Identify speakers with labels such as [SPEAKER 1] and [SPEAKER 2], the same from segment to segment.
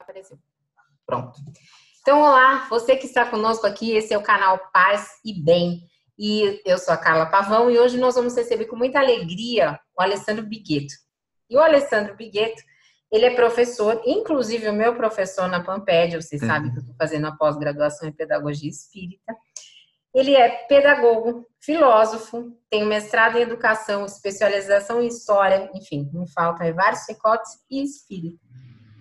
[SPEAKER 1] Apareceu. Pronto. Então, olá, você que está conosco aqui, esse é o canal Paz e Bem. E eu sou a Carla Pavão e hoje nós vamos receber com muita alegria o Alessandro Bigueto. E o Alessandro Bigueto, ele é professor, inclusive o meu professor na Pampédia, vocês sabem que eu estou fazendo a pós-graduação em Pedagogia Espírita. Ele é pedagogo, filósofo, tem mestrado em Educação, especialização em História, enfim, não faltam vários chicotes e espírita.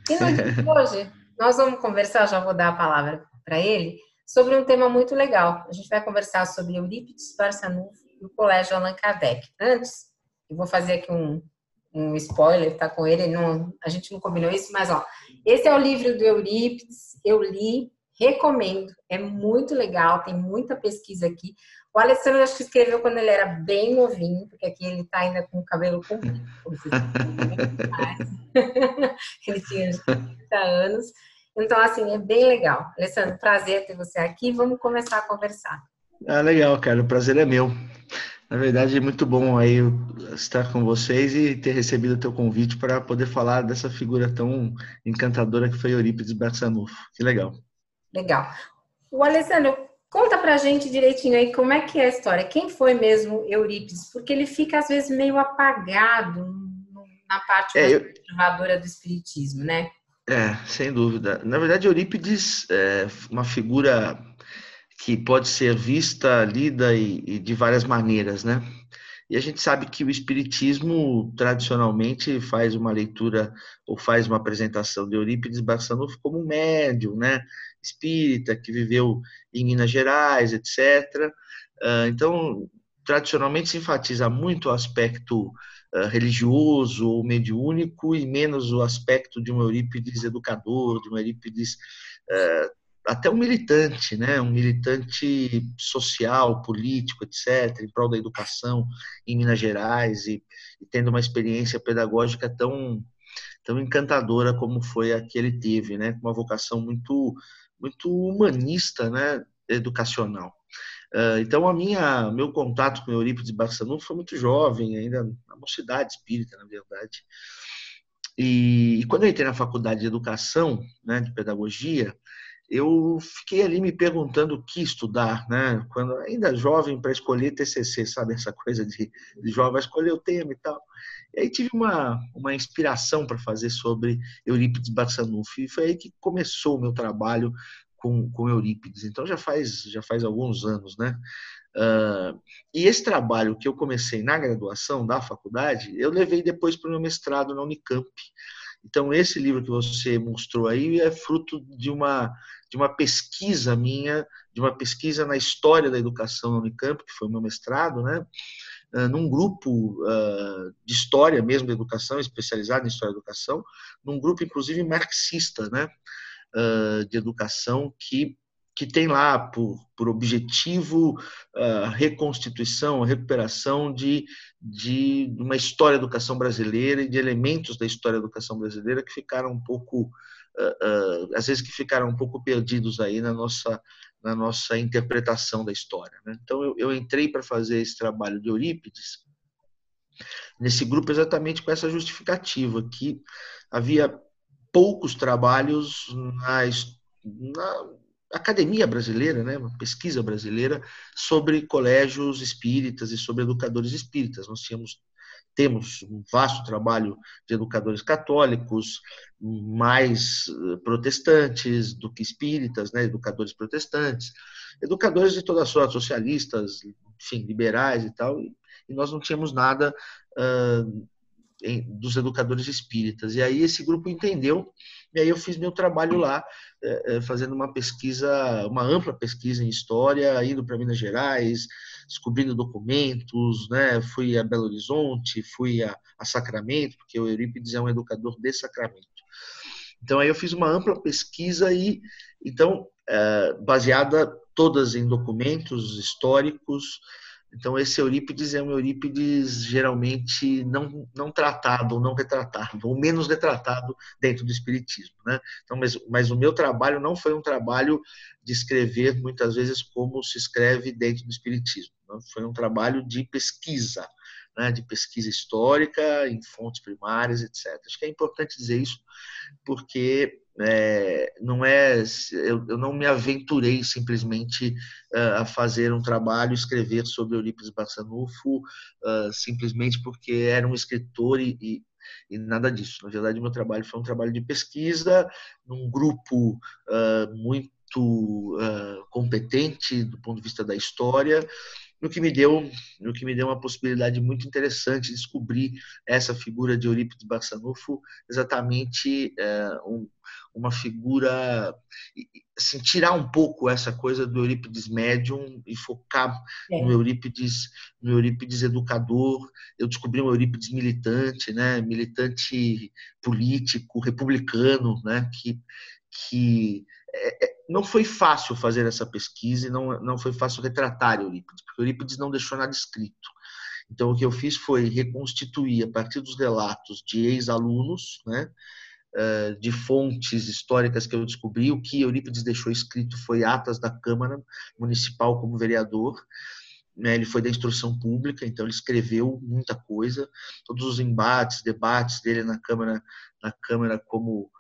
[SPEAKER 1] E no dia de hoje, nós vamos conversar, já vou dar a palavra para ele, sobre um tema muito legal. A gente vai conversar sobre Eurípides Barçanufo e o Colégio Allan Kardec. Antes, eu vou fazer aqui um spoiler, tá com ele, a gente não combinou isso, mas ó, esse é o livro do Eurípides, eu li, recomendo, é muito legal, tem muita pesquisa aqui. O Alessandro, acho que escreveu quando ele era bem novinho, porque aqui ele está ainda com o cabelo comprido, como vocês ele tinha 30 anos. Então, assim, é bem legal. Alessandro, prazer ter você aqui. Vamos começar a conversar.
[SPEAKER 2] Legal, cara. O prazer é meu. Na verdade, é muito bom aí estar com vocês e ter recebido o teu convite para poder falar dessa figura tão encantadora que foi Eurípides Barçanufo. Que legal.
[SPEAKER 1] Legal. O Alessandro, conta pra gente direitinho aí como é que é a história. Quem foi mesmo Eurípides? Porque ele fica, às vezes, meio apagado na parte mais conservadora do espiritismo, né?
[SPEAKER 2] Sem dúvida. Na verdade, Eurípides é uma figura que pode ser vista, lida e de várias maneiras, né? E a gente sabe que o espiritismo tradicionalmente faz uma leitura ou faz uma apresentação de Eurípides Barçanufo como um médium, né? Espírita que viveu em Minas Gerais, etc. Então, tradicionalmente se enfatiza muito o aspecto religioso ou mediúnico e menos o aspecto de um Eurípides educador, de um Eurípides até um militante, né? Um militante social, político, etc., em prol da educação em Minas Gerais e tendo uma experiência pedagógica tão encantadora como foi a que ele teve, né? Com uma vocação muito humanista, né? Educacional. Então, meu contato com Eurípides Barçanufo foi muito jovem, ainda na mocidade espírita, na verdade. E quando eu entrei na faculdade de educação, né, de pedagogia, eu fiquei ali me perguntando o que estudar, né? Quando ainda jovem para escolher TCC, sabe? Essa coisa de jovem, escolher o tema e tal. E aí tive uma inspiração para fazer sobre Eurípides Barçanufo. E foi aí que começou o meu trabalho com Eurípides. Então já faz alguns anos, né? E esse trabalho que eu comecei na graduação da faculdade, eu levei depois para o meu mestrado na Unicamp. Então, esse livro que você mostrou aí é fruto de uma pesquisa minha, de uma pesquisa na história da educação na Unicamp, que foi o meu mestrado, né? Num grupo de história mesmo da educação, especializado em história da educação, num grupo, inclusive, marxista, né? De educação que tem lá por objetivo a reconstituição, a recuperação de uma história da educação brasileira e de elementos da história da educação brasileira que ficaram um pouco, às vezes que ficaram um pouco perdidos aí na nossa interpretação da história, né? Então eu entrei para fazer esse trabalho de Eurípides nesse grupo exatamente com essa justificativa, que havia poucos trabalhos na academia brasileira, né, uma pesquisa brasileira sobre colégios espíritas e sobre educadores espíritas. Nós temos um vasto trabalho de educadores católicos, mais protestantes do que espíritas, né, educadores protestantes, educadores de toda sorte, socialistas, enfim, liberais e tal, e nós não tínhamos nada dos educadores espíritas. E aí esse grupo entendeu, e aí eu fiz meu trabalho lá, fazendo uma pesquisa, uma ampla pesquisa em história, indo para Minas Gerais, descobrindo documentos, né? Fui a Belo Horizonte, fui a Sacramento, porque o Eurípides é um educador de Sacramento. Então aí eu fiz uma ampla pesquisa e então baseada todas em documentos históricos. Então, esse Eurípides é um Eurípides geralmente não tratado, ou não retratado, ou menos retratado dentro do Espiritismo, né? Então, mas o meu trabalho não foi um trabalho de escrever, muitas vezes, como se escreve dentro do Espiritismo. Não? Foi um trabalho de pesquisa, né, de pesquisa histórica em fontes primárias, etc. Acho que é importante dizer isso porque não é, eu não me aventurei simplesmente a fazer um trabalho, escrever sobre Eurípides Barçanufo, simplesmente porque era um escritor e nada disso. Na verdade, o meu trabalho foi um trabalho de pesquisa num grupo muito competente do ponto de vista da história, no que me deu uma possibilidade muito interessante de descobrir essa figura de Eurípides Barçanufo, exatamente uma figura, assim, tirar um pouco essa coisa do Eurípides médium e focar no Eurípides educador. Eu descobri um Eurípides militante, né, militante político, republicano, né, que não foi fácil fazer essa pesquisa e não foi fácil retratar Eurípides, porque Eurípides não deixou nada escrito. Então, o que eu fiz foi reconstituir, a partir dos relatos de ex-alunos, né, de fontes históricas que eu descobri, o que Eurípides deixou escrito foi atas da Câmara Municipal como vereador. Ele foi da instrução pública, então ele escreveu muita coisa, todos os embates, debates dele na Câmara como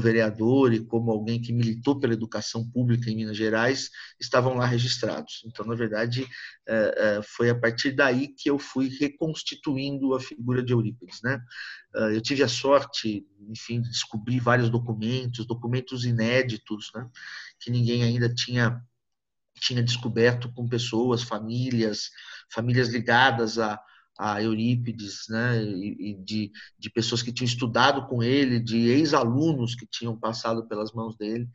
[SPEAKER 2] vereador e como alguém que militou pela educação pública em Minas Gerais, estavam lá registrados. Então, na verdade, foi a partir daí que eu fui reconstituindo a figura de Eurípides, né? Eu tive a sorte, enfim, de descobrir vários documentos inéditos, né, que ninguém ainda tinha descoberto, com pessoas, famílias ligadas a Eurípides, né, e de pessoas que tinham estudado com ele, de ex-alunos que tinham passado pelas mãos dele.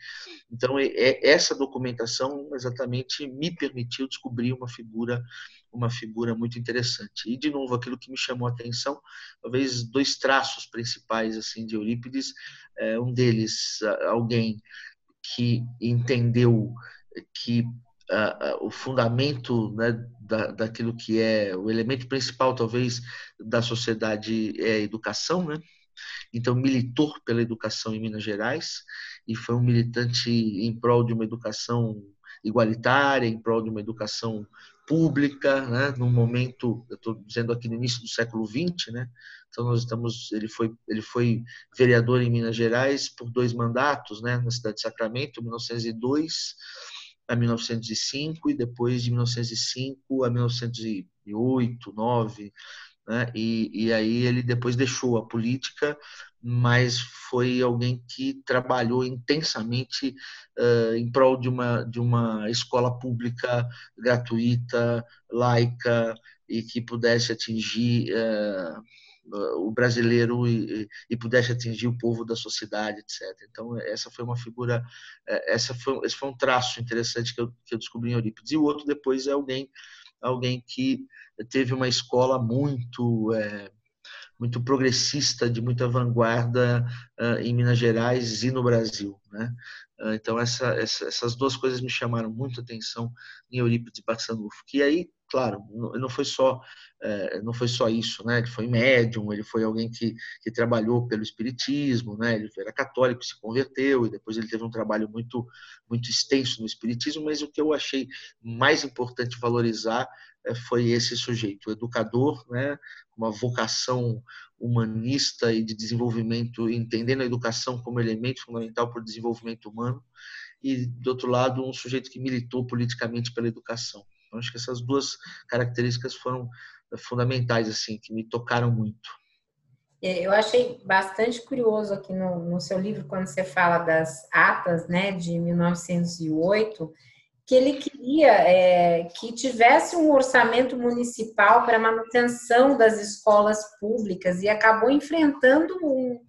[SPEAKER 2] Então, essa documentação exatamente me permitiu descobrir uma figura muito interessante. E, de novo, aquilo que me chamou a atenção, talvez dois traços principais assim de Eurípides, um deles, alguém que entendeu que o fundamento, né, daquilo que é o elemento principal, talvez, da sociedade é a educação, né? Então, militou pela educação em Minas Gerais e foi um militante em prol de uma educação igualitária, em prol de uma educação pública, né? Num momento, eu estou dizendo aqui no início do século XX, né? Então ele foi vereador em Minas Gerais por 2 mandatos, né? Na cidade de Sacramento, 1902 a 1905 e depois de 1905 a 1908, 9, né? E aí ele depois deixou a política, mas foi alguém que trabalhou intensamente em prol de uma escola pública gratuita, laica e que pudesse atingir o brasileiro e pudesse atingir o povo da sociedade, etc. Então, essa foi uma figura, esse foi um traço interessante que eu descobri em Eurípides. E o outro depois é alguém que teve uma escola muito progressista, de muita vanguarda em Minas Gerais e no Brasil, né? Então, essas duas coisas me chamaram muito a atenção em Eurípides Barçanufo, que aí, claro, não foi só isso, né? Ele foi médium, ele foi alguém que trabalhou pelo espiritismo, né? Ele era católico, se converteu e depois ele teve um trabalho muito muito extenso no espiritismo, mas o que eu achei mais importante valorizar foi esse sujeito, o educador, né? Uma vocação humanista e de desenvolvimento, entendendo a educação como elemento fundamental para o desenvolvimento humano, e, do outro lado, um sujeito que militou politicamente pela educação. Então, acho que essas duas características foram fundamentais, assim, que me tocaram muito.
[SPEAKER 1] Eu achei bastante curioso aqui no seu livro, quando você fala das atas, né, de 1908, que ele queria que tivesse um orçamento municipal para manutenção das escolas públicas e acabou enfrentando um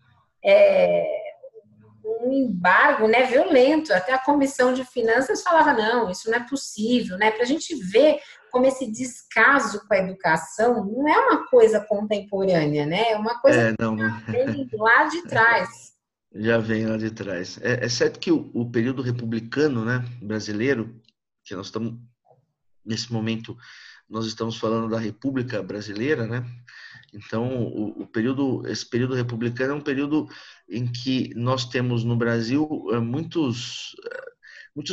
[SPEAKER 1] embargo, né, violento. Até a Comissão de Finanças falava, não, isso não é possível, né? Para a gente ver como esse descaso com a educação não é uma coisa contemporânea, né? É uma coisa que
[SPEAKER 2] Não,
[SPEAKER 1] vem lá de trás.
[SPEAKER 2] já vem lá de trás. É certo que o período republicano, né, brasileiro, que nós estamos, nesse momento, nós estamos falando da República Brasileira, né? Então, esse período republicano é um período em que nós temos no Brasil muitos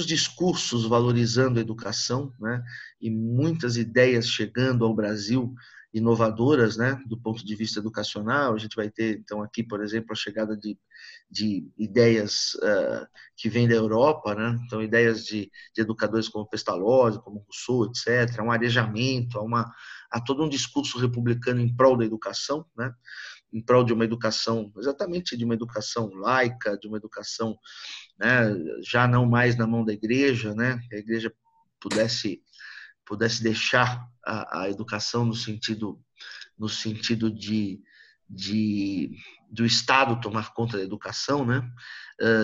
[SPEAKER 2] discursos valorizando a educação, né? E muitas ideias chegando ao Brasil inovadoras, né, do ponto de vista educacional. A gente vai ter, então, aqui, por exemplo, a chegada de ideias que vêm da Europa, né? Então, ideias de educadores como Pestalozzi, como Rousseau, etc., um arejamento, há todo um discurso republicano em prol da educação, né? Em prol de uma educação, exatamente de uma educação laica, de uma educação, né, já não mais na mão da igreja, né? Que a igreja pudesse deixar a educação no sentido do Estado tomar conta da educação, né?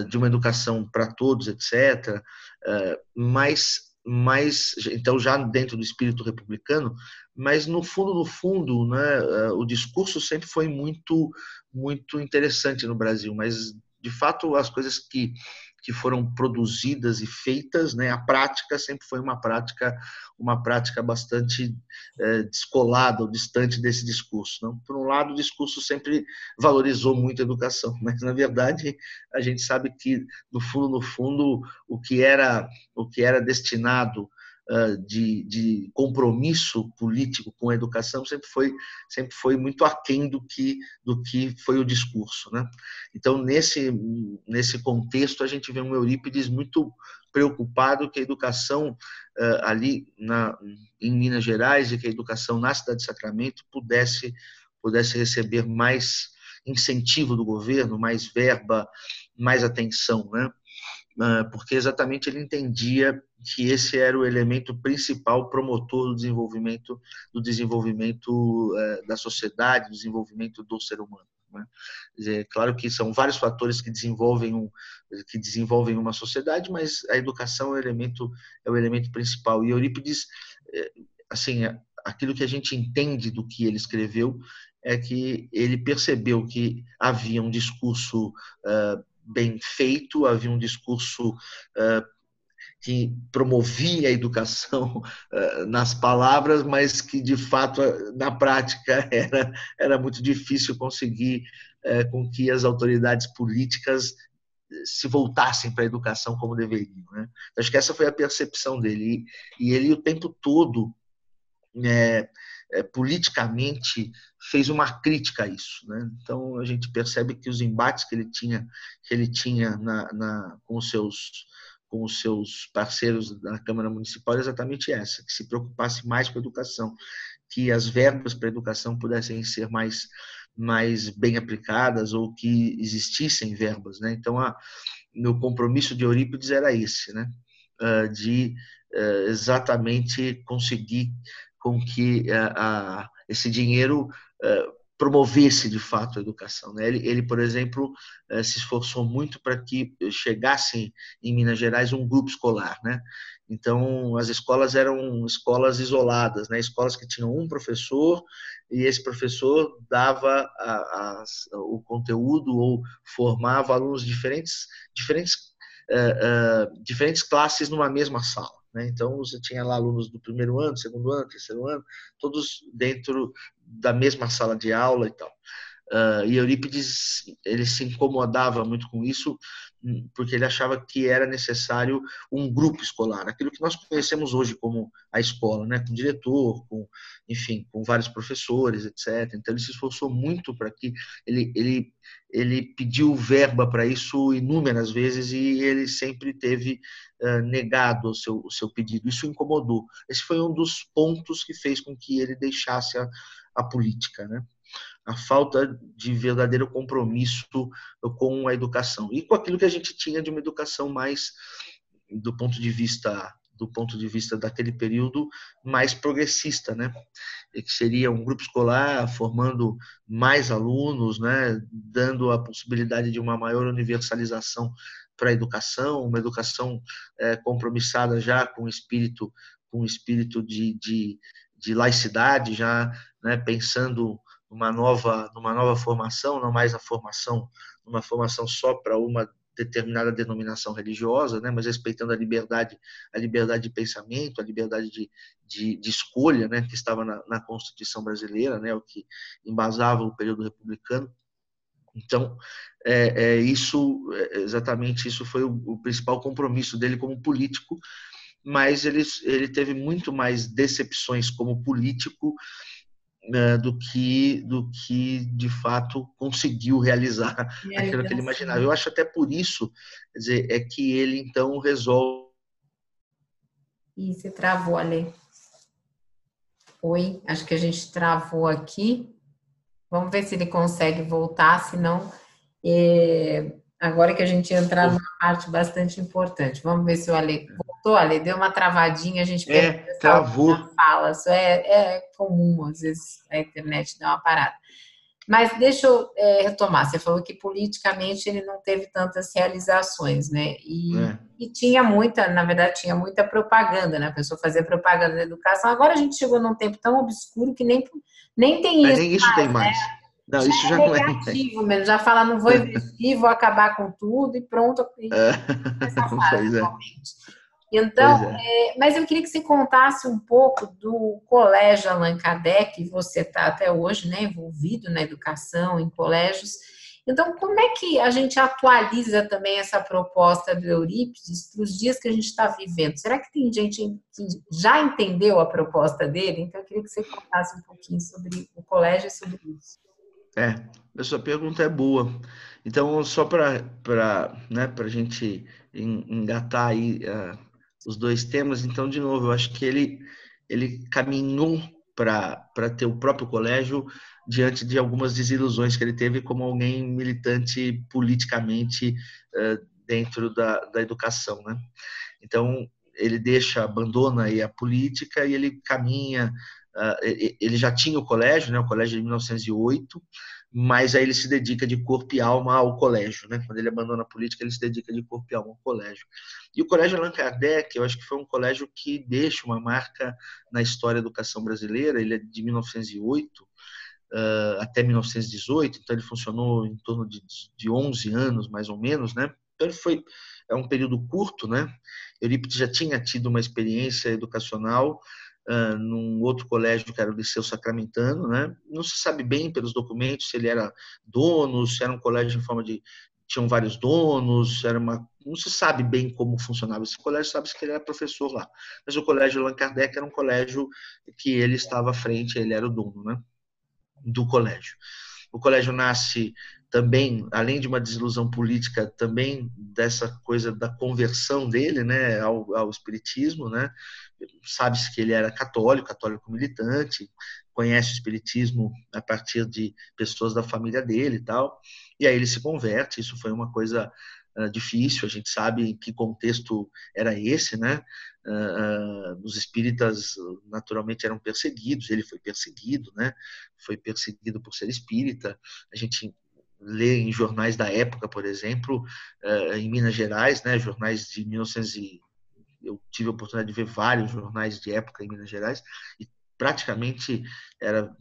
[SPEAKER 2] De uma educação para todos, etc. Mas então já dentro do espírito republicano, mas no fundo, né, o discurso sempre foi muito interessante no Brasil, mas de fato as coisas que foram produzidas e feitas, né, a prática sempre foi uma prática bastante descolada ou distante desse discurso. Não? Por um lado, o discurso sempre valorizou muito a educação, mas na verdade a gente sabe que no fundo o que era destinado de compromisso político com a educação sempre foi muito aquém do que foi o discurso, né? Então, nesse contexto, a gente vê um Eurípides muito preocupado que a educação ali em Minas Gerais e que a educação na cidade de Sacramento pudesse receber mais incentivo do governo, mais verba, mais atenção, né? Porque exatamente ele entendia que esse era o elemento principal promotor do desenvolvimento da sociedade, do desenvolvimento do ser humano. Né? Claro que são vários fatores que desenvolvem uma sociedade, mas a educação é o elemento principal. E Eurípides, assim, aquilo que a gente entende do que ele escreveu é que ele percebeu que havia um discurso bem feito, havia um discurso que promovia a educação nas palavras, mas que, de fato, na prática era muito difícil conseguir com que as autoridades políticas se voltassem para a educação como deveriam. Né? Acho que essa foi a percepção dele. E ele, o tempo todo, politicamente, fez uma crítica a isso. Né? Então, a gente percebe que os embates que ele tinha com os seus parceiros da Câmara Municipal era exatamente essa, que se preocupasse mais com a educação, que as verbas para a educação pudessem ser mais bem aplicadas ou que existissem verbas. Né? Então, meu compromisso de Eurípides era esse, né? De exatamente conseguir com que esse dinheiro promovesse de fato a educação. Né? Ele, por exemplo, se esforçou muito para que chegasse em Minas Gerais um grupo escolar. Né? Então, as escolas eram escolas isoladas, né? Escolas que tinham um professor e esse professor dava o conteúdo ou formava alunos de diferentes classes numa mesma sala. Né? Então, você tinha lá alunos do primeiro ano, segundo ano, terceiro ano, todos dentro da mesma sala de aula e tal. E Eurípides, ele se incomodava muito com isso, porque ele achava que era necessário um grupo escolar, aquilo que nós conhecemos hoje como a escola, né? Com diretor, enfim, com vários professores, etc. Então, ele se esforçou muito para que ele pediu verba para isso inúmeras vezes e ele sempre teve negado o seu pedido. Isso o incomodou. Esse foi um dos pontos que fez com que ele deixasse a política, né? A falta de verdadeiro compromisso com a educação e com aquilo que a gente tinha de uma educação mais do ponto de vista daquele período mais progressista, né? Que seria um grupo escolar formando mais alunos, né? Dando a possibilidade de uma maior universalização para a educação, uma educação compromissada já com o espírito de laicidade, já, né? Pensando numa nova formação, não mais uma formação só para uma determinada denominação religiosa, né, mas respeitando a liberdade de pensamento, a liberdade de escolha, né, que estava na Constituição brasileira, né, o que embasava o período republicano. Então, exatamente isso foi o principal compromisso dele como político, mas ele teve muito mais decepções como político do que de fato conseguiu realizar aquilo que ele imaginava.
[SPEAKER 1] Realização.
[SPEAKER 2] Eu acho até por isso, quer dizer, é que ele então resolve.
[SPEAKER 1] E você travou ali. Oi, acho que a gente travou aqui. Vamos ver se ele consegue voltar, senão, agora que a gente entrar numa parte bastante importante. Vamos ver se o Ale voltou. Ale, deu uma travadinha, a gente perdeu essa
[SPEAKER 2] Travou.
[SPEAKER 1] última fala. Isso é comum, às vezes a internet dá uma parada. Mas deixa eu retomar. Você falou que politicamente ele não teve tantas realizações, né?
[SPEAKER 2] É.
[SPEAKER 1] E tinha muita, na verdade, tinha muita propaganda, né? A pessoa fazia propaganda da educação. Agora a gente chegou num tempo tão obscuro que nem tem
[SPEAKER 2] Mas
[SPEAKER 1] isso
[SPEAKER 2] nem isso tem
[SPEAKER 1] mais, né?
[SPEAKER 2] mais. Não,
[SPEAKER 1] Já
[SPEAKER 2] isso
[SPEAKER 1] é
[SPEAKER 2] já não é mais.
[SPEAKER 1] negativo mesmo, já fala, não vou investir, vou acabar com tudo e pronto, e
[SPEAKER 2] É.
[SPEAKER 1] essa fase
[SPEAKER 2] Pois é,
[SPEAKER 1] atualmente. Então,
[SPEAKER 2] pois é.
[SPEAKER 1] mas eu queria que você contasse um pouco do Colégio Allan Kardec, você está até hoje, né, envolvido na educação, em colégios. Então, como é que a gente atualiza também essa proposta do Eurípides para os dias que a gente está vivendo? Será que tem gente que já entendeu a proposta dele? Então, eu queria que você contasse um pouquinho sobre o colégio e sobre isso.
[SPEAKER 2] A sua pergunta é boa. Então, só para né, a gente engatar aí os dois temas, então, de novo, eu acho que ele caminhou para ter o próprio colégio diante de algumas desilusões que ele teve como alguém militante politicamente dentro da educação, né? Então, ele abandona aí a política e ele caminha. Ele já tinha o colégio, né? O colégio de 1908, mas aí ele se dedica de corpo e alma ao colégio, né? Quando ele abandona a política, ele se dedica de corpo e alma ao colégio. E o Colégio Allan Kardec, eu acho que foi um colégio que deixa uma marca na história da educação brasileira. Ele é de 1908 até 1918, então ele funcionou em torno de 11 anos, mais ou menos, né? Então é um período curto, né? Eurípides já tinha tido uma experiência educacional num outro colégio que era o Liceu Sacramentano, né? Não se sabe bem pelos documentos se ele era dono, se era um colégio em forma de tinham vários donos, não se sabe bem como funcionava esse colégio, sabe-se que ele era professor lá. Mas o colégio Allan Kardec era um colégio que ele estava à frente, ele era o dono, né, do colégio. O colégio nasce também, além de uma desilusão política, também dessa coisa da conversão dele, né, ao espiritismo, né? Sabe-se que ele era católico militante, conhece o espiritismo a partir de pessoas da família dele e tal, e aí ele se converte. Isso foi uma coisa difícil, a gente sabe em que contexto era esse, né? Os espíritas naturalmente eram perseguidos, ele foi perseguido, né? Foi perseguido por ser espírita. A gente lê em jornais da época, por exemplo, em Minas Gerais, né? Jornais de 1900 eu tive a oportunidade de ver vários jornais de época em Minas Gerais e praticamente era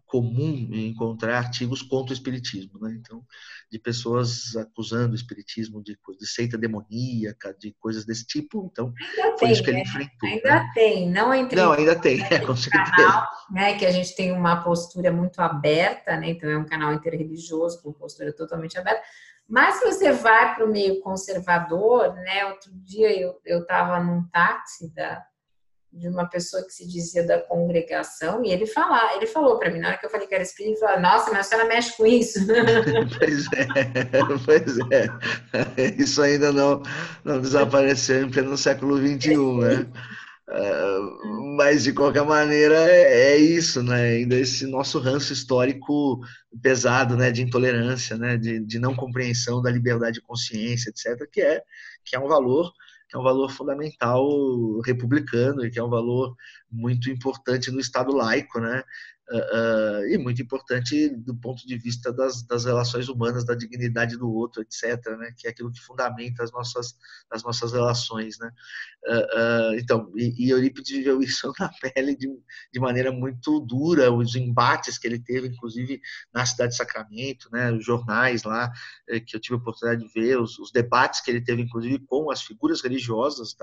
[SPEAKER 2] comum encontrar artigos contra o espiritismo, né? Então, de pessoas acusando o espiritismo de seita demoníaca, de coisas desse tipo. Então,
[SPEAKER 1] Ainda
[SPEAKER 2] foi isso
[SPEAKER 1] tem,
[SPEAKER 2] que ele
[SPEAKER 1] né?
[SPEAKER 2] enfrentou, né?
[SPEAKER 1] Ainda tem, não
[SPEAKER 2] Não,
[SPEAKER 1] entre
[SPEAKER 2] ainda tem, com certeza.
[SPEAKER 1] canal, né, que a gente tem uma postura muito aberta, né? Então é um canal interreligioso com postura totalmente aberta. Mas se você vai para o meio conservador, né? Outro dia eu estava num táxi de uma pessoa que se dizia da congregação e ele falou para mim, na hora que eu falei que era espírita, ele falou, nossa, mas a senhora mexe com isso.
[SPEAKER 2] Pois pois é. Isso ainda não desapareceu em pleno século XXI, né? Mas, de qualquer maneira, é isso, né? Ainda esse nosso ranço histórico pesado, né? De intolerância, né? De não compreensão da liberdade de consciência, etc., que é um valor fundamental republicano e que é um valor muito importante no Estado laico, né? E muito importante do ponto de vista das relações humanas, da dignidade do outro, etc., né? Que é aquilo que fundamenta as nossas relações, né? Então, e Eurípides viveu isso na pele de maneira muito dura, os embates que ele teve, inclusive na cidade de Sacramento, né, os jornais lá, que eu tive a oportunidade de ver, os debates que ele teve, inclusive, com as figuras religiosas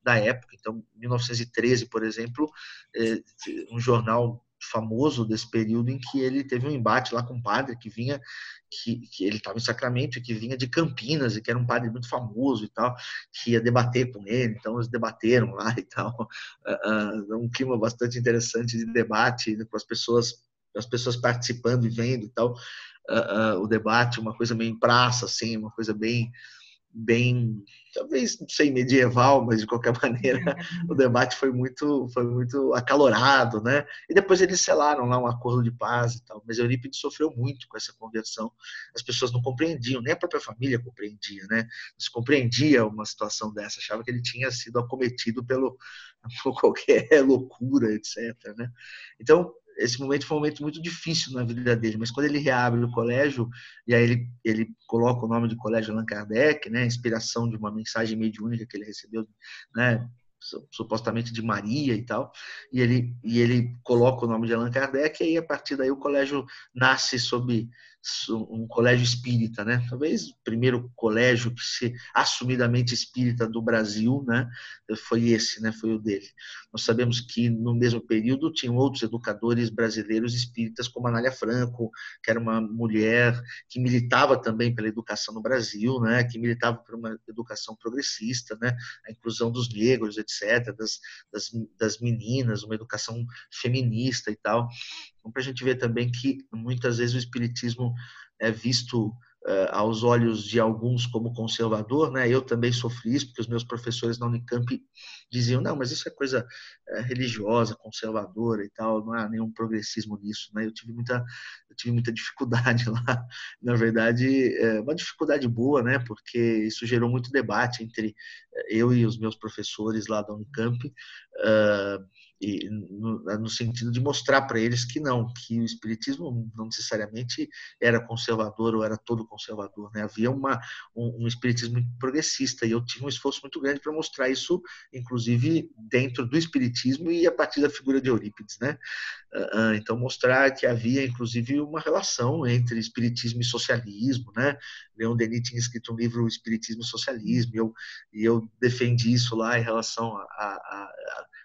[SPEAKER 2] da época. Então, em 1913, por exemplo, um jornal famoso desse período em que ele teve um embate lá com um padre que ele estava em Sacramento e que vinha de Campinas e que era um padre muito famoso e tal, que ia debater com ele. Então eles debateram lá e tal, um clima bastante interessante de debate, né, com as pessoas as pessoas participando e vendo e tal, o debate, uma coisa meio em praça, assim, uma coisa bem, talvez, não sei, medieval, mas de qualquer maneira o debate foi muito acalorado, né? E depois eles selaram lá um acordo de paz e tal. Mas Eurípides sofreu muito com essa conversão. As pessoas não compreendiam, nem a própria família compreendia, né? Não se compreendia uma situação dessa, achava que ele tinha sido acometido por qualquer loucura, etc, né? Então, esse momento foi um momento muito difícil na vida dele, mas quando ele reabre o colégio, e aí ele coloca o nome de Colégio Allan Kardec, né, inspiração de uma mensagem mediúnica que ele recebeu, né, supostamente de Maria e tal, e ele coloca o nome de Allan Kardec, e aí a partir daí o colégio nasce sob um colégio espírita, né? Talvez o primeiro colégio que se assumidamente espírita do Brasil, né? Foi esse, né? Foi o dele. Nós sabemos que no mesmo período tinham outros educadores brasileiros espíritas, como Anália Franco, que era uma mulher que militava também pela educação no Brasil, né? Que militava por uma educação progressista, né? A inclusão dos negros, etc., das meninas, uma educação feminista e tal. Então, para a gente ver também que muitas vezes o espiritismo é visto aos olhos de alguns como conservador, né? Eu também sofri isso, porque os meus professores na Unicamp diziam, não, mas isso é coisa religiosa, conservadora e tal, não há nenhum progressismo nisso, né? Eu tive muita dificuldade lá, na verdade, uma dificuldade boa, né? Porque isso gerou muito debate entre eu e os meus professores lá da Unicamp, e no sentido de mostrar para eles que não, que o espiritismo não necessariamente era conservador ou era todo conservador, né? Havia um espiritismo progressista e eu tinha um esforço muito grande para mostrar isso, inclusive dentro do espiritismo e a partir da figura de Eurípides, né? Então mostrar que havia inclusive uma relação entre espiritismo e socialismo, né? Leon Denis tinha escrito um livro, Espiritismo e Socialismo, e eu defendi isso lá em relação a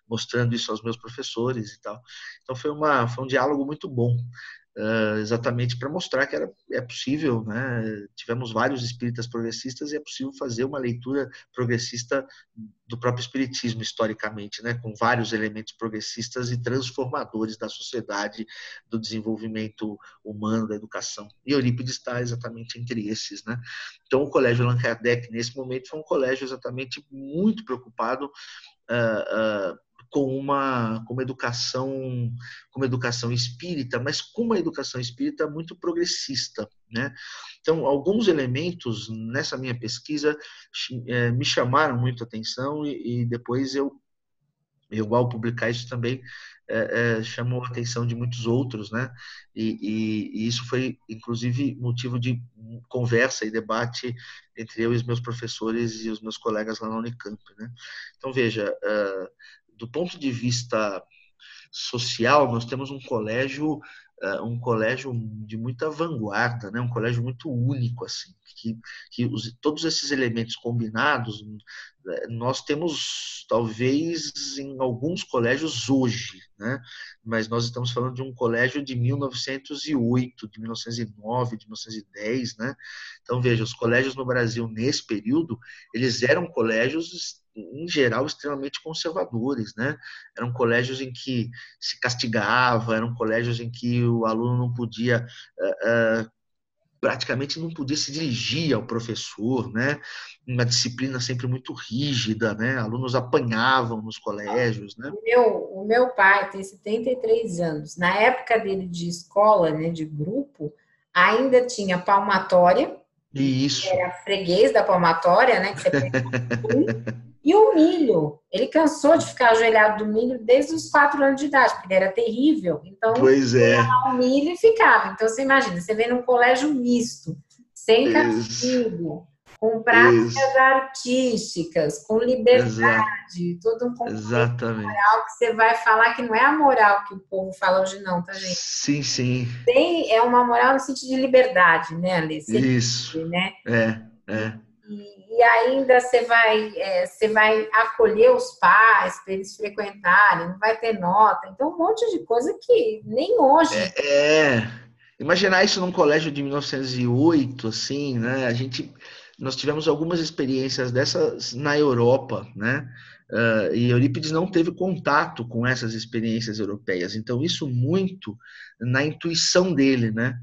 [SPEAKER 2] mostrando isso aos meus professores e tal. Então foi um diálogo muito bom, exatamente para mostrar que é possível, né? Tivemos vários espíritas progressistas e é possível fazer uma leitura progressista do próprio espiritismo historicamente, né? Com vários elementos progressistas e transformadores da sociedade, do desenvolvimento humano, da educação. E Eurípides está exatamente entre esses, né? Então o Colégio Allan Kardec nesse momento foi um colégio exatamente muito preocupado com uma educação espírita, mas com uma educação espírita muito progressista, né? Então, alguns elementos nessa minha pesquisa me chamaram muito a atenção e depois eu, ao publicar isso também, chamou a atenção de muitos outros, né? E isso foi, inclusive, motivo de conversa e debate entre eu e os meus professores e os meus colegas lá na Unicamp, né? Então, veja, do ponto de vista social, nós temos um colégio de muita vanguarda, né? Um colégio muito único, assim, que todos esses elementos combinados, nós temos talvez em alguns colégios hoje, né? Mas nós estamos falando de um colégio de 1908, de 1909, de 1910, né? Então, veja, os colégios no Brasil nesse período, eles eram colégios em geral extremamente conservadores, né? Eram colégios em que se castigava, eram colégios em que o aluno não podia praticamente não podia se dirigir ao professor, né? Uma disciplina sempre muito rígida, né? Alunos apanhavam nos colégios, né?
[SPEAKER 1] O meu pai tem 73 anos. Na época dele de escola, né, de grupo, ainda tinha palmatória,
[SPEAKER 2] Isso.
[SPEAKER 1] era freguês da palmatória, né, que você pega e o milho. Ele cansou de ficar ajoelhado do milho desde os 4 anos de idade, porque ele era terrível. Então,
[SPEAKER 2] Pois é.
[SPEAKER 1] o milho e ficava. Então, você imagina, você vem num colégio misto, sem castigo, com práticas artísticas, com liberdade, todo um componente
[SPEAKER 2] Exatamente.
[SPEAKER 1] moral que você vai falar que não é a moral que o povo fala hoje, não, tá, gente?
[SPEAKER 2] Sim, sim.
[SPEAKER 1] É uma moral no sentido de liberdade, né, Alê? Ser
[SPEAKER 2] Isso.
[SPEAKER 1] livre, né?
[SPEAKER 2] É.
[SPEAKER 1] E ainda você vai acolher os pais para eles frequentarem, não vai ter nota. Então, um monte de coisa que nem hoje.
[SPEAKER 2] Imaginar isso num colégio de 1908, assim, né? A gente nós tivemos algumas experiências dessas na Europa, né? E Eurípides não teve contato com essas experiências europeias. Então, isso muito na intuição dele, né?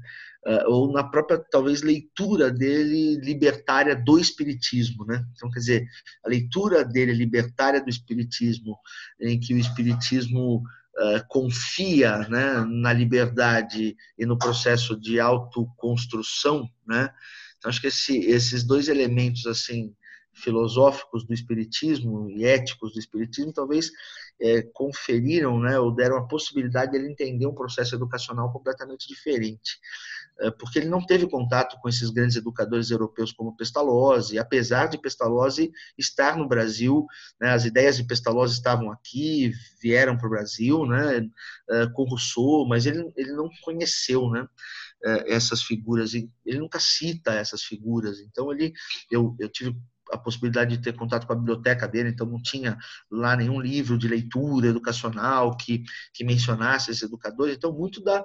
[SPEAKER 2] Ou na própria, talvez, leitura dele libertária do espiritismo, né? Então, quer dizer, a leitura dele libertária do espiritismo, em que o espiritismo confia, né, na liberdade e no processo de autoconstrução, né? Então, acho que esses dois elementos assim filosóficos do espiritismo e éticos do espiritismo talvez conferiram, né, ou deram a possibilidade de ele entender um processo educacional completamente diferente, porque ele não teve contato com esses grandes educadores europeus como Pestalozzi, apesar de Pestalozzi estar no Brasil, né, as ideias de Pestalozzi estavam aqui, vieram para o Brasil, né, com Rousseau, mas ele não conheceu, né, essas figuras, e ele nunca cita essas figuras. Então eu tive a possibilidade de ter contato com a biblioteca dele, então não tinha lá nenhum livro de leitura educacional que mencionasse esses educadores. Então, muito da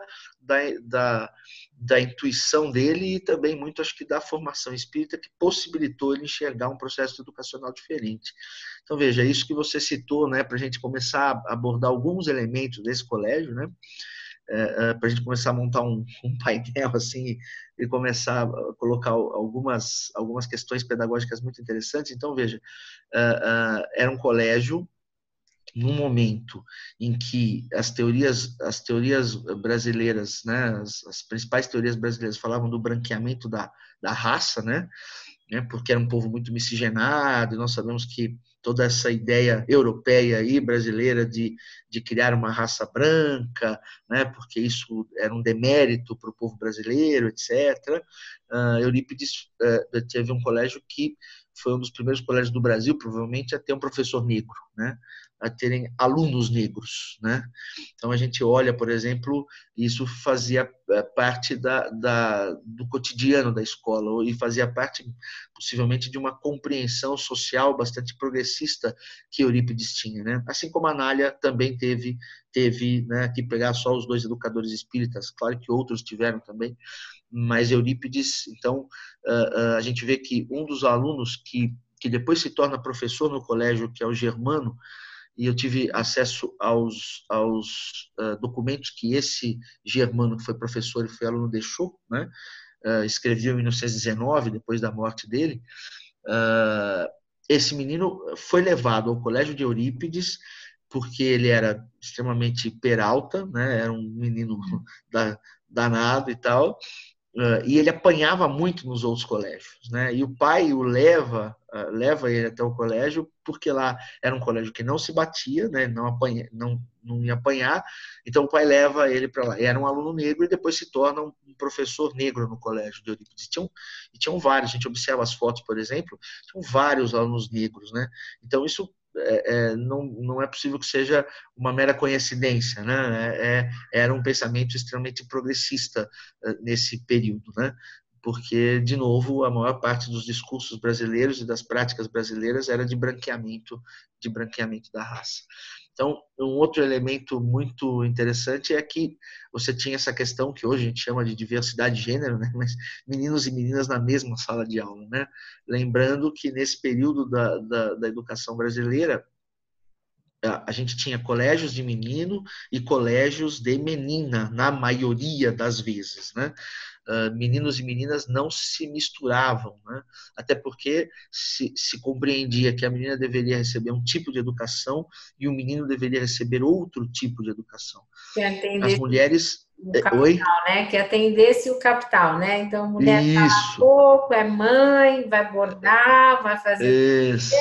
[SPEAKER 2] intuição dele e também muito, acho que, da formação espírita que possibilitou ele enxergar um processo educacional diferente. Então, veja, isso que você citou, né, para a gente começar a abordar alguns elementos desse colégio, né, para a gente começar a montar um painel assim e começar a colocar algumas questões pedagógicas muito interessantes. Então, veja, era um colégio num momento em que as teorias brasileiras, né, as principais teorias brasileiras falavam do branqueamento da raça, né, porque era um povo muito miscigenado, e nós sabemos que toda essa ideia europeia e brasileira de criar uma raça branca, né, porque isso era um demérito para o povo brasileiro, etc. Eurípides teve um colégio que foi um dos primeiros colégios do Brasil, provavelmente, a ter um professor negro, né, a terem alunos negros, né? Então a gente olha, por exemplo, isso fazia parte do cotidiano da escola e fazia parte, possivelmente, de uma compreensão social bastante progressista que Eurípides tinha, né? Assim como a Anália também teve, né, que pegar só os dois educadores espíritas, claro que outros tiveram também, mas Eurípides, então, a gente vê que um dos alunos que depois se torna professor no colégio, que é o Germano, e eu tive acesso aos documentos que esse Germano, que foi professor e foi aluno, deixou, né? Escreveu em 1919, depois da morte dele. Esse menino foi levado ao colégio de Eurípides porque ele era extremamente peralta, né? Era um menino danado e tal, e ele apanhava muito nos outros colégios, né? E o pai o leva ele até o colégio, porque lá era um colégio que não se batia, né? Não ia apanhar, então o pai leva ele para lá. E era um aluno negro e depois se torna um professor negro no colégio de Eurípides. Tinham vários, a gente observa as fotos, por exemplo, tinham vários alunos negros, né? Então isso não é possível que seja uma mera coincidência, né? Era um pensamento extremamente progressista nesse período, né? Porque, de novo, a maior parte dos discursos brasileiros e das práticas brasileiras era de branqueamento da raça. Então, um outro elemento muito interessante é que você tinha essa questão que hoje a gente chama de diversidade de gênero, né? Mas meninos e meninas na mesma sala de aula, né? Lembrando que nesse período da educação brasileira, a gente tinha colégios de menino e colégios de menina, na maioria das vezes, né? Meninos e meninas não se misturavam, né? Até porque se compreendia que a menina deveria receber um tipo de educação e o menino deveria receber outro tipo de educação.
[SPEAKER 1] Que
[SPEAKER 2] As
[SPEAKER 1] atendesse
[SPEAKER 2] mulheres...
[SPEAKER 1] o capital,
[SPEAKER 2] Oi?
[SPEAKER 1] né? Que atendesse o capital, né? Então, mulher fala
[SPEAKER 2] Isso,
[SPEAKER 1] pouco, é mãe, vai bordar, vai fazer
[SPEAKER 2] isso,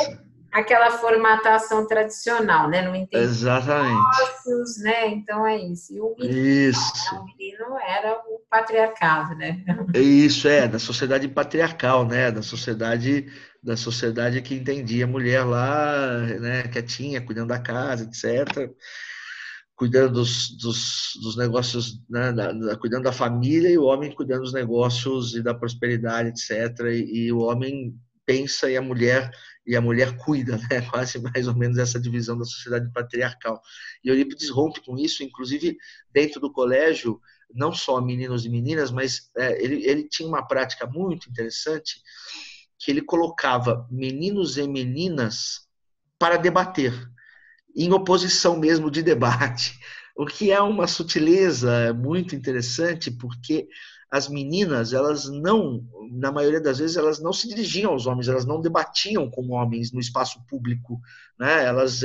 [SPEAKER 1] aquela formatação tradicional, né? Não entende
[SPEAKER 2] exatamente,
[SPEAKER 1] negócios, né? Então é isso. E
[SPEAKER 2] isso.
[SPEAKER 1] o menino era o patriarcado, né?
[SPEAKER 2] Isso da sociedade patriarcal, né? Da sociedade que entendia a mulher lá, né, quietinha, cuidando da casa, etc., cuidando dos negócios, né, cuidando da família, e o homem cuidando dos negócios e da prosperidade, etc. E o homem pensa e a mulher cuida, né? Quase mais ou menos essa divisão da sociedade patriarcal. E Eurípides rompe com isso, inclusive dentro do colégio, não só meninos e meninas, mas ele tinha uma prática muito interessante, que ele colocava meninos e meninas para debater, em oposição mesmo de debate, o que é uma sutileza muito interessante, porque as meninas, elas não, na maioria das vezes, elas não se dirigiam aos homens, elas não debatiam com homens no espaço público, né? Elas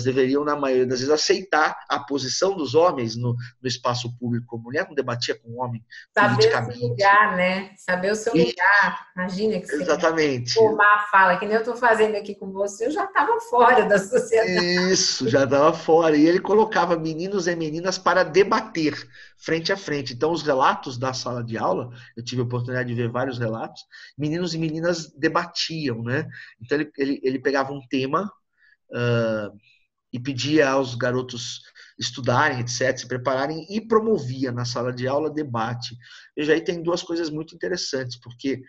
[SPEAKER 2] deveriam, na maioria das vezes, aceitar a posição dos homens no espaço público. A mulher não debatia com o homem
[SPEAKER 1] Saber o seu
[SPEAKER 2] politicamente.
[SPEAKER 1] lugar, né? Saber o seu
[SPEAKER 2] E,
[SPEAKER 1] lugar. Imagina que você
[SPEAKER 2] exatamente.
[SPEAKER 1] formar a fala, que nem eu estou fazendo aqui com você, eu já estava fora da sociedade.
[SPEAKER 2] Isso, já estava fora. E ele colocava meninos e meninas para debater frente a frente. Então, os relatos da sala de aula, eu tive a oportunidade de ver vários relatos, meninos e meninas debatiam, né? Então, ele pegava um tema e pedia aos garotos estudarem, etc., se prepararem e promovia na sala de aula debate. Veja, aí tem duas coisas muito interessantes, porque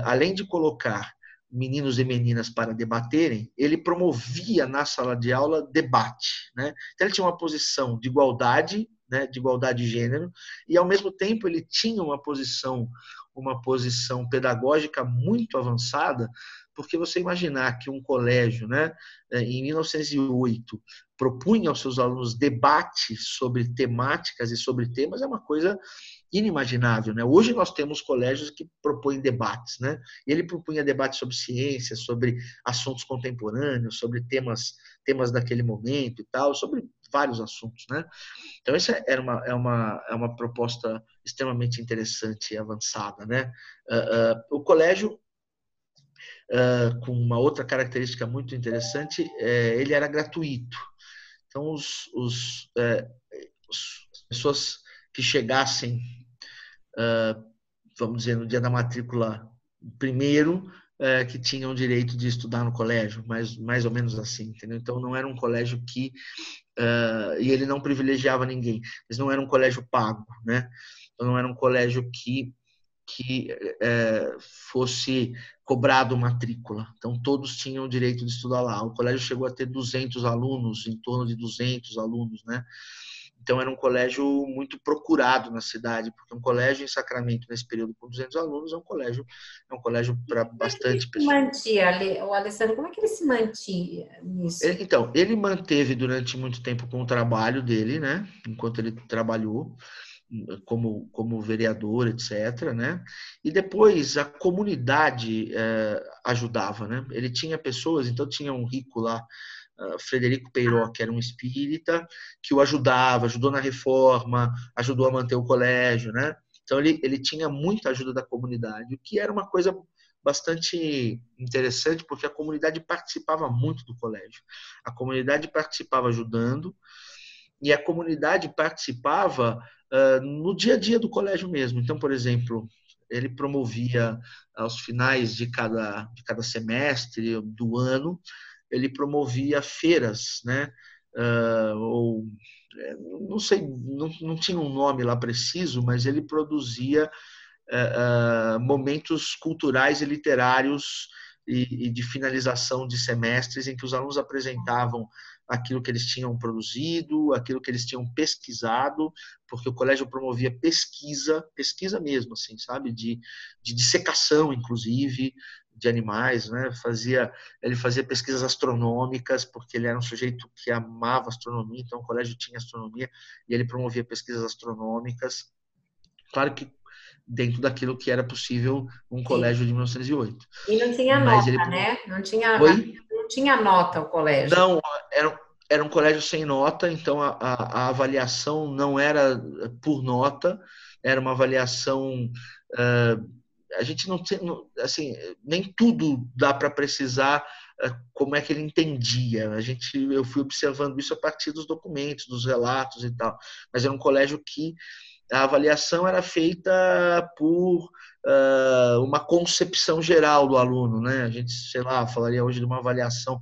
[SPEAKER 2] além de colocar meninos e meninas para debaterem, ele promovia na sala de aula debate, né? Então ele tinha uma posição de igualdade, né, de igualdade de gênero, e ao mesmo tempo ele tinha uma posição pedagógica muito avançada, porque você imaginar que um colégio, né, em 1908, propunha aos seus alunos debate sobre temáticas e sobre temas, é uma coisa inimaginável, né? Hoje nós temos colégios que propõem debates, né? Ele propunha debates sobre ciência, sobre assuntos contemporâneos, sobre temas daquele momento e tal, sobre vários assuntos, né? Então essa é uma proposta extremamente interessante e avançada, né? O colégio, com uma outra característica muito interessante, ele era gratuito. Então as pessoas que chegassem, vamos dizer, no dia da matrícula primeiro, que tinham o direito de estudar no colégio, mais ou menos assim, entendeu? Então não era um colégio que e ele não privilegiava ninguém. Eles não eram um colégio pago, né? Então não era um colégio que fosse cobrado matrícula. Então todos tinham o direito de estudar lá. O colégio chegou a ter 200 alunos, em torno de 200 alunos, né? Então era um colégio muito procurado na cidade, porque um colégio em Sacramento nesse período com 200 alunos é um colégio para
[SPEAKER 1] Como é que ele
[SPEAKER 2] bastante
[SPEAKER 1] se
[SPEAKER 2] pessoas.
[SPEAKER 1] mantia, o Alessandro, como é que ele se mantinha nisso?
[SPEAKER 2] Então, ele manteve durante muito tempo com o trabalho dele, né? Enquanto ele trabalhou como vereador, etc., né? E depois a comunidade ajudava, né? Ele tinha pessoas, então tinha um rico lá, Frederico Peiró, que era um espírita, que o ajudou na reforma, ajudou a manter o colégio, né? Então ele tinha muita ajuda da comunidade, o que era uma coisa bastante interessante, porque a comunidade participava muito do colégio. A comunidade participava ajudando, e a comunidade participava no dia a dia do colégio mesmo. Então, por exemplo, ele promovia aos finais de cada semestre do ano, ele promovia feiras, né? Ou não sei, não tinha um nome lá preciso, mas ele produzia momentos culturais e literários e de finalização de semestres em que os alunos apresentavam aquilo que eles tinham produzido, aquilo que eles tinham pesquisado, porque o colégio promovia pesquisa mesmo, assim, sabe, de dissecação, inclusive, de animais, né? Ele fazia pesquisas astronômicas, porque ele era um sujeito que amava astronomia, então o colégio tinha astronomia e ele promovia pesquisas astronômicas. Claro que dentro daquilo que era possível um
[SPEAKER 1] Sim.
[SPEAKER 2] colégio de 1908.
[SPEAKER 1] E não tinha
[SPEAKER 2] Mas ele...
[SPEAKER 1] nota, né?
[SPEAKER 2] Oi?
[SPEAKER 1] Não tinha nota o colégio.
[SPEAKER 2] Não, era um colégio sem nota, então a avaliação não era por nota, era uma avaliação. A gente não tem, assim, nem tudo dá para precisar como é que ele entendia. Eu fui observando isso a partir dos documentos, dos relatos e tal. Mas era um colégio que a avaliação era feita por uma concepção geral do aluno, né? A gente, sei lá, falaria hoje de uma avaliação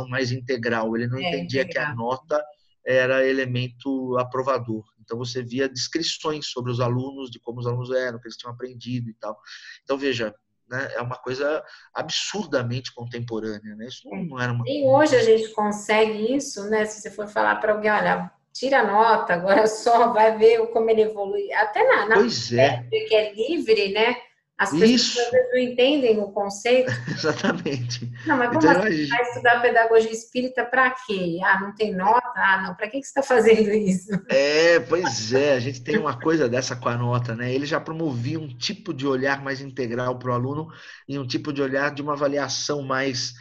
[SPEAKER 2] mais integral. Ele não entendia que a
[SPEAKER 1] Integral.
[SPEAKER 2] nota era elemento aprovador. Então você via descrições sobre os alunos, de como os alunos eram, o que eles tinham aprendido e tal. Então veja, né, é uma coisa absurdamente contemporânea, né? Isso não era uma...
[SPEAKER 1] Nem hoje a gente consegue isso, né? Se você for falar para alguém, olha, tira a nota, agora só vai ver como ele evolui. Até na
[SPEAKER 2] Pois é.
[SPEAKER 1] que é livre, né? As pessoas às
[SPEAKER 2] Isso,
[SPEAKER 1] vezes não entendem o conceito.
[SPEAKER 2] exatamente.
[SPEAKER 1] Não, mas como
[SPEAKER 2] Então,
[SPEAKER 1] assim?
[SPEAKER 2] imagina.
[SPEAKER 1] Vai estudar pedagogia espírita para quê? Ah, não tem nota? Ah, não, para que você está fazendo isso?
[SPEAKER 2] Pois é, a gente tem uma coisa dessa com a nota, né? Ele já promovia um tipo de olhar mais integral para o aluno e um tipo de olhar de uma avaliação mais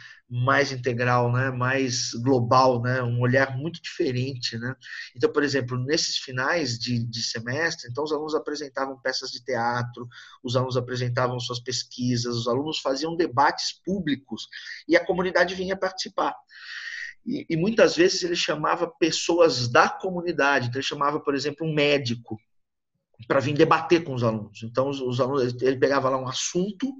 [SPEAKER 2] integral, né? Mais global, né? Um olhar muito diferente, né? Então, por exemplo, nesses finais de semestre, então os alunos apresentavam peças de teatro, os alunos apresentavam suas pesquisas, os alunos faziam debates públicos e a comunidade vinha participar. E muitas vezes ele chamava pessoas da comunidade, então ele chamava, por exemplo, um médico para vir debater com os alunos. Então, os alunos, ele pegava lá um assunto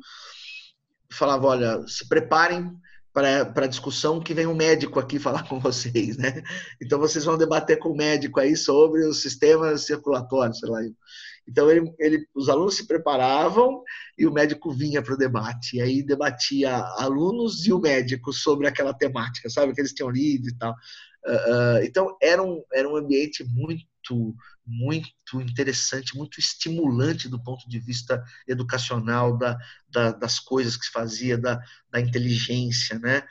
[SPEAKER 2] e falava, olha, se preparem para a discussão que vem um médico aqui falar com vocês, né? Então, vocês vão debater com o médico aí sobre os sistemas circulatórios, sei lá. Então, os alunos se preparavam e o médico vinha para o debate. E aí debatia alunos e o médico sobre aquela temática, sabe? Que eles tinham lido e tal. Então, era um ambiente muito interessante, muito estimulante do ponto de vista educacional, das coisas que se fazia, da inteligência, né?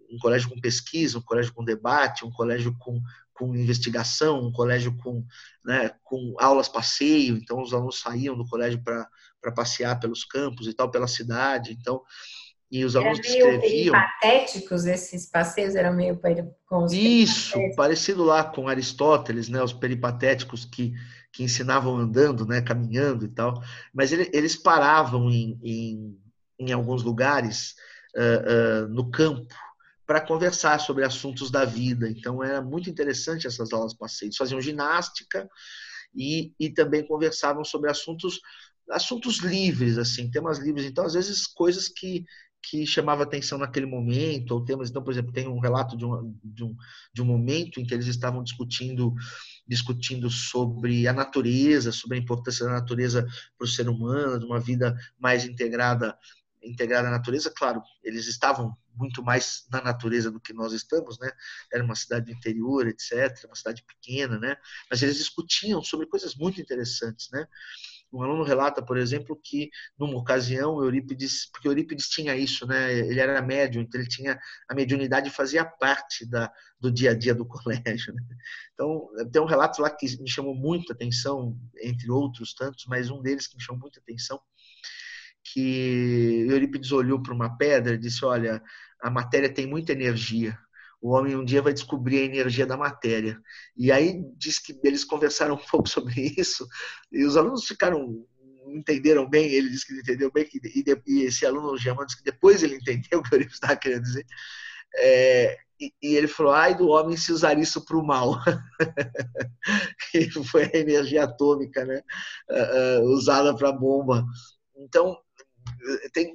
[SPEAKER 2] Um colégio com pesquisa, um colégio com debate, um colégio com investigação, um colégio com aulas passeio, então os alunos saíam do colégio para passear pelos campos e tal, pela cidade, então, e os
[SPEAKER 1] Era
[SPEAKER 2] alunos
[SPEAKER 1] meio
[SPEAKER 2] descreviam
[SPEAKER 1] peripatéticos esses passeios, eram meio com os
[SPEAKER 2] isso,
[SPEAKER 1] peripatéticos.
[SPEAKER 2] parecido lá com Aristóteles, né, os peripatéticos que ensinavam andando, né, caminhando e tal, mas eles paravam em alguns lugares no campo para conversar sobre assuntos da vida. Então era muito interessante essas aulas passeios. Faziam ginástica e também conversavam sobre assuntos livres, assim, temas livres. Então, às vezes, coisas que chamava atenção naquele momento, ou temas, então, por exemplo, tem um relato de um momento em que eles estavam discutindo sobre a natureza, sobre a importância da natureza para o ser humano, de uma vida mais integrada à natureza. Claro, eles estavam muito mais na natureza do que nós estamos, né? Era uma cidade do interior, etc., uma cidade pequena, né? Mas eles discutiam sobre coisas muito interessantes, né? Um aluno relata, por exemplo, que numa ocasião Eurípides, porque Eurípides tinha isso, né? Ele era médium, então ele tinha a mediunidade fazia parte do dia a dia do colégio, né? Então tem um relato lá que me chamou muita atenção, entre outros tantos, mas um deles que me chamou muita atenção, que Eurípides olhou para uma pedra e disse: olha, a matéria tem muita energia. O homem um dia vai descobrir a energia da matéria. E aí diz que eles conversaram um pouco sobre isso e os alunos entenderam bem. Ele disse que entendeu bem e esse aluno Germano disse que depois ele entendeu o que o Eurípides estava querendo dizer. E ele falou: ai do homem se usar isso para o mal. E foi a energia atômica, né? Usada para bomba. Então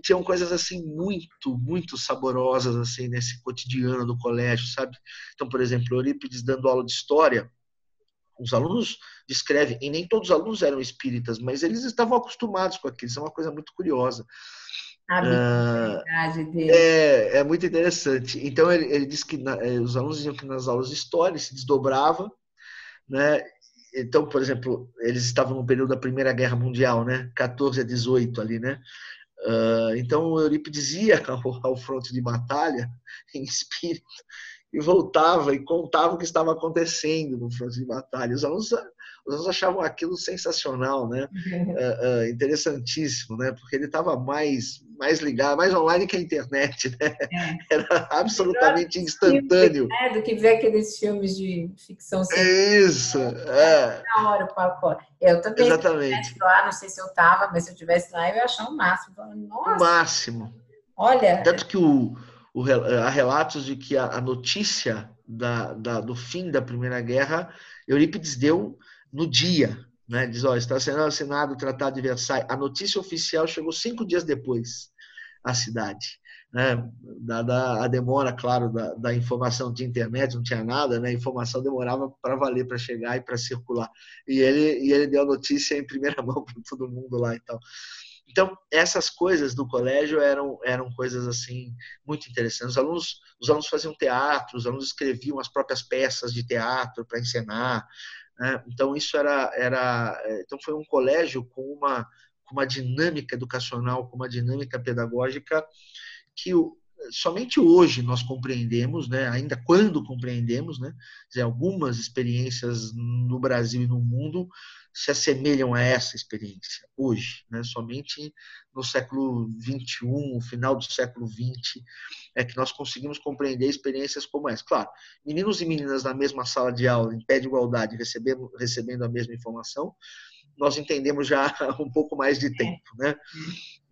[SPEAKER 2] tinham coisas assim muito saborosas assim nesse cotidiano do colégio, sabe? Então, por exemplo, Eurípides dando aula de história, os alunos descrevem, e nem todos os alunos eram espíritas, mas eles estavam acostumados com aquilo. Isso é uma coisa muito curiosa.
[SPEAKER 1] A
[SPEAKER 2] Uh,
[SPEAKER 1] bipolaridade dele.
[SPEAKER 2] é muito interessante. Então, ele diz que os alunos diziam que nas aulas de história se desdobrava, né? Então, por exemplo, eles estavam no período da Primeira Guerra Mundial, né? 14 a 18 ali, né? Então, o Eurípides ia ao fronte de batalha em espírito e voltava e contava o que estava acontecendo no fronte de batalha. Os alunos achavam aquilo sensacional, né? Interessantíssimo, né? Porque ele estava mais ligado, mais online que a internet, né?
[SPEAKER 1] É.
[SPEAKER 2] Era absolutamente
[SPEAKER 1] Filme,
[SPEAKER 2] instantâneo.
[SPEAKER 1] né, do que ver aqueles filmes de ficção científica.
[SPEAKER 2] Isso,
[SPEAKER 1] Na hora o pacote. Eu também, se eu
[SPEAKER 2] exatamente.
[SPEAKER 1] estivesse lá, não sei se eu estava, mas se eu estivesse lá, eu ia achar o máximo.
[SPEAKER 2] O
[SPEAKER 1] Nossa,
[SPEAKER 2] máximo.
[SPEAKER 1] olha,
[SPEAKER 2] Tanto que há relatos de que a notícia do fim da Primeira Guerra, Eurípides deu no dia. Né? Diz: está sendo assinado o Tratado de Versailles. A notícia oficial chegou 5 dias depois à cidade. Né? Dada a demora, claro, da informação de internet, não tinha nada, né? A informação demorava para valer, para chegar e para circular. E ele deu a notícia em primeira mão para todo mundo lá e tal. Então, essas coisas do colégio eram coisas assim muito interessantes. Os alunos faziam teatro, os alunos escreviam as próprias peças de teatro para encenar, né? Então, isso então foi um colégio com uma dinâmica educacional, com uma dinâmica pedagógica que somente hoje nós compreendemos, né? Ainda quando compreendemos, né? Dizer, algumas experiências no Brasil e no mundo se assemelham a essa experiência hoje, né? Somente no século XXI, final do século XX, é que nós conseguimos compreender experiências como essa. Claro, meninos e meninas na mesma sala de aula, em pé de igualdade, recebendo a mesma informação, nós entendemos já um pouco mais de tempo, né?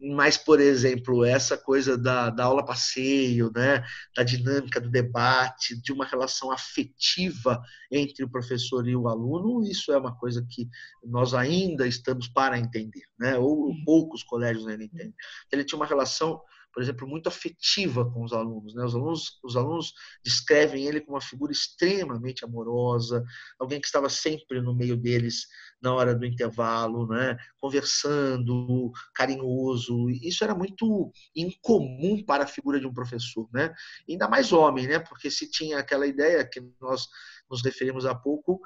[SPEAKER 2] Mas, por exemplo, essa coisa da aula passeio, né? Da dinâmica do debate, de uma relação afetiva entre o professor e o aluno, isso é uma coisa que nós ainda estamos para entender, né? Ou poucos colégios ainda entendem. Ele tinha uma relação, por exemplo, muito afetiva com os alunos, né? Os alunos descrevem ele como uma figura extremamente amorosa, alguém que estava sempre no meio deles na hora do intervalo, né? Conversando, carinhoso. Isso era muito incomum para a figura de um professor, né? Ainda mais homem, né? Porque se tinha aquela ideia que nós nos referimos há pouco,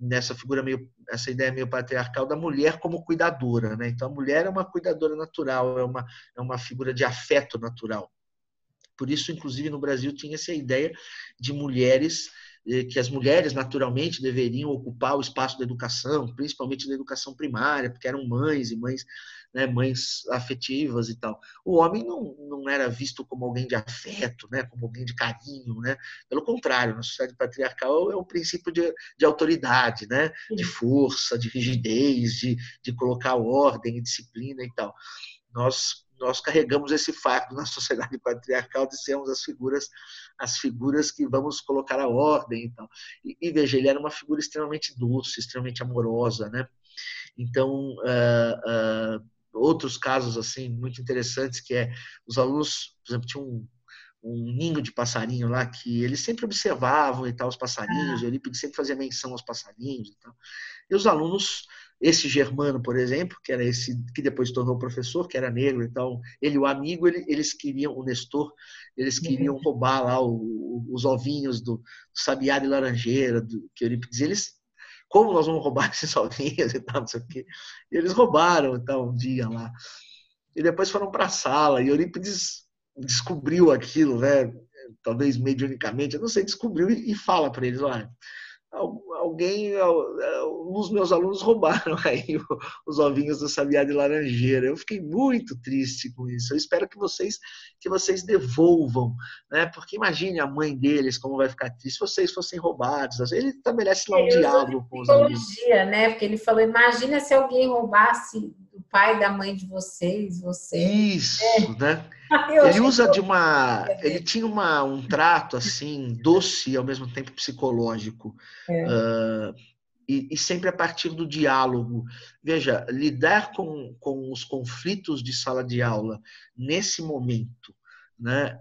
[SPEAKER 2] nessa figura essa ideia meio patriarcal da mulher como cuidadora, né? Então a mulher é uma cuidadora natural, é uma figura de afeto natural. Por isso, inclusive, no Brasil tinha essa ideia de mulheres, que as mulheres naturalmente deveriam ocupar o espaço da educação, principalmente da educação primária, porque eram mães e mães, né, mães afetivas e tal. O homem não era visto como alguém de afeto, né, como alguém de carinho, né? Pelo contrário, na sociedade patriarcal é o princípio de autoridade, né, de força, de rigidez, de colocar ordem e disciplina e tal. Nós carregamos esse fardo na sociedade patriarcal de sermos as figuras que vamos colocar a ordem e tal. E veja, ele era uma figura extremamente doce, extremamente amorosa, né? Então, outros casos assim muito interessantes que os alunos, por exemplo, tinham um ninho de passarinho lá que eles sempre observavam e tal os passarinhos, Eurípides sempre fazia menção aos passarinhos e tal. E os alunos, esse Germano, por exemplo, que era esse que depois se tornou professor, que era negro, então ele e o amigo, eles queriam, o Nestor, eles queriam roubar lá os ovinhos do sabiá de laranjeira, que Eurípides, eles, como nós vamos roubar esses ovinhos e tal, não sei o quê. E eles roubaram, então, um dia lá. E depois foram para a sala, e Eurípides descobriu aquilo, né? Talvez mediunicamente, eu não sei, descobriu e fala para eles, olha, os meus alunos roubaram aí os ovinhos do sabiá de laranjeira. Eu fiquei muito triste com isso. Eu espero que vocês devolvam, né? Porque imagine a mãe deles como vai ficar triste se vocês fossem roubados. Ele estabelece lá um diálogo com os alunos.
[SPEAKER 1] Psicologia, né? Porque ele falou, imagina se alguém roubasse o pai da mãe de vocês,
[SPEAKER 2] Isso, né? Ele tinha um trato assim doce e ao mesmo tempo psicológico, e sempre a partir do diálogo. Veja, lidar com os conflitos de sala de aula nesse momento, né?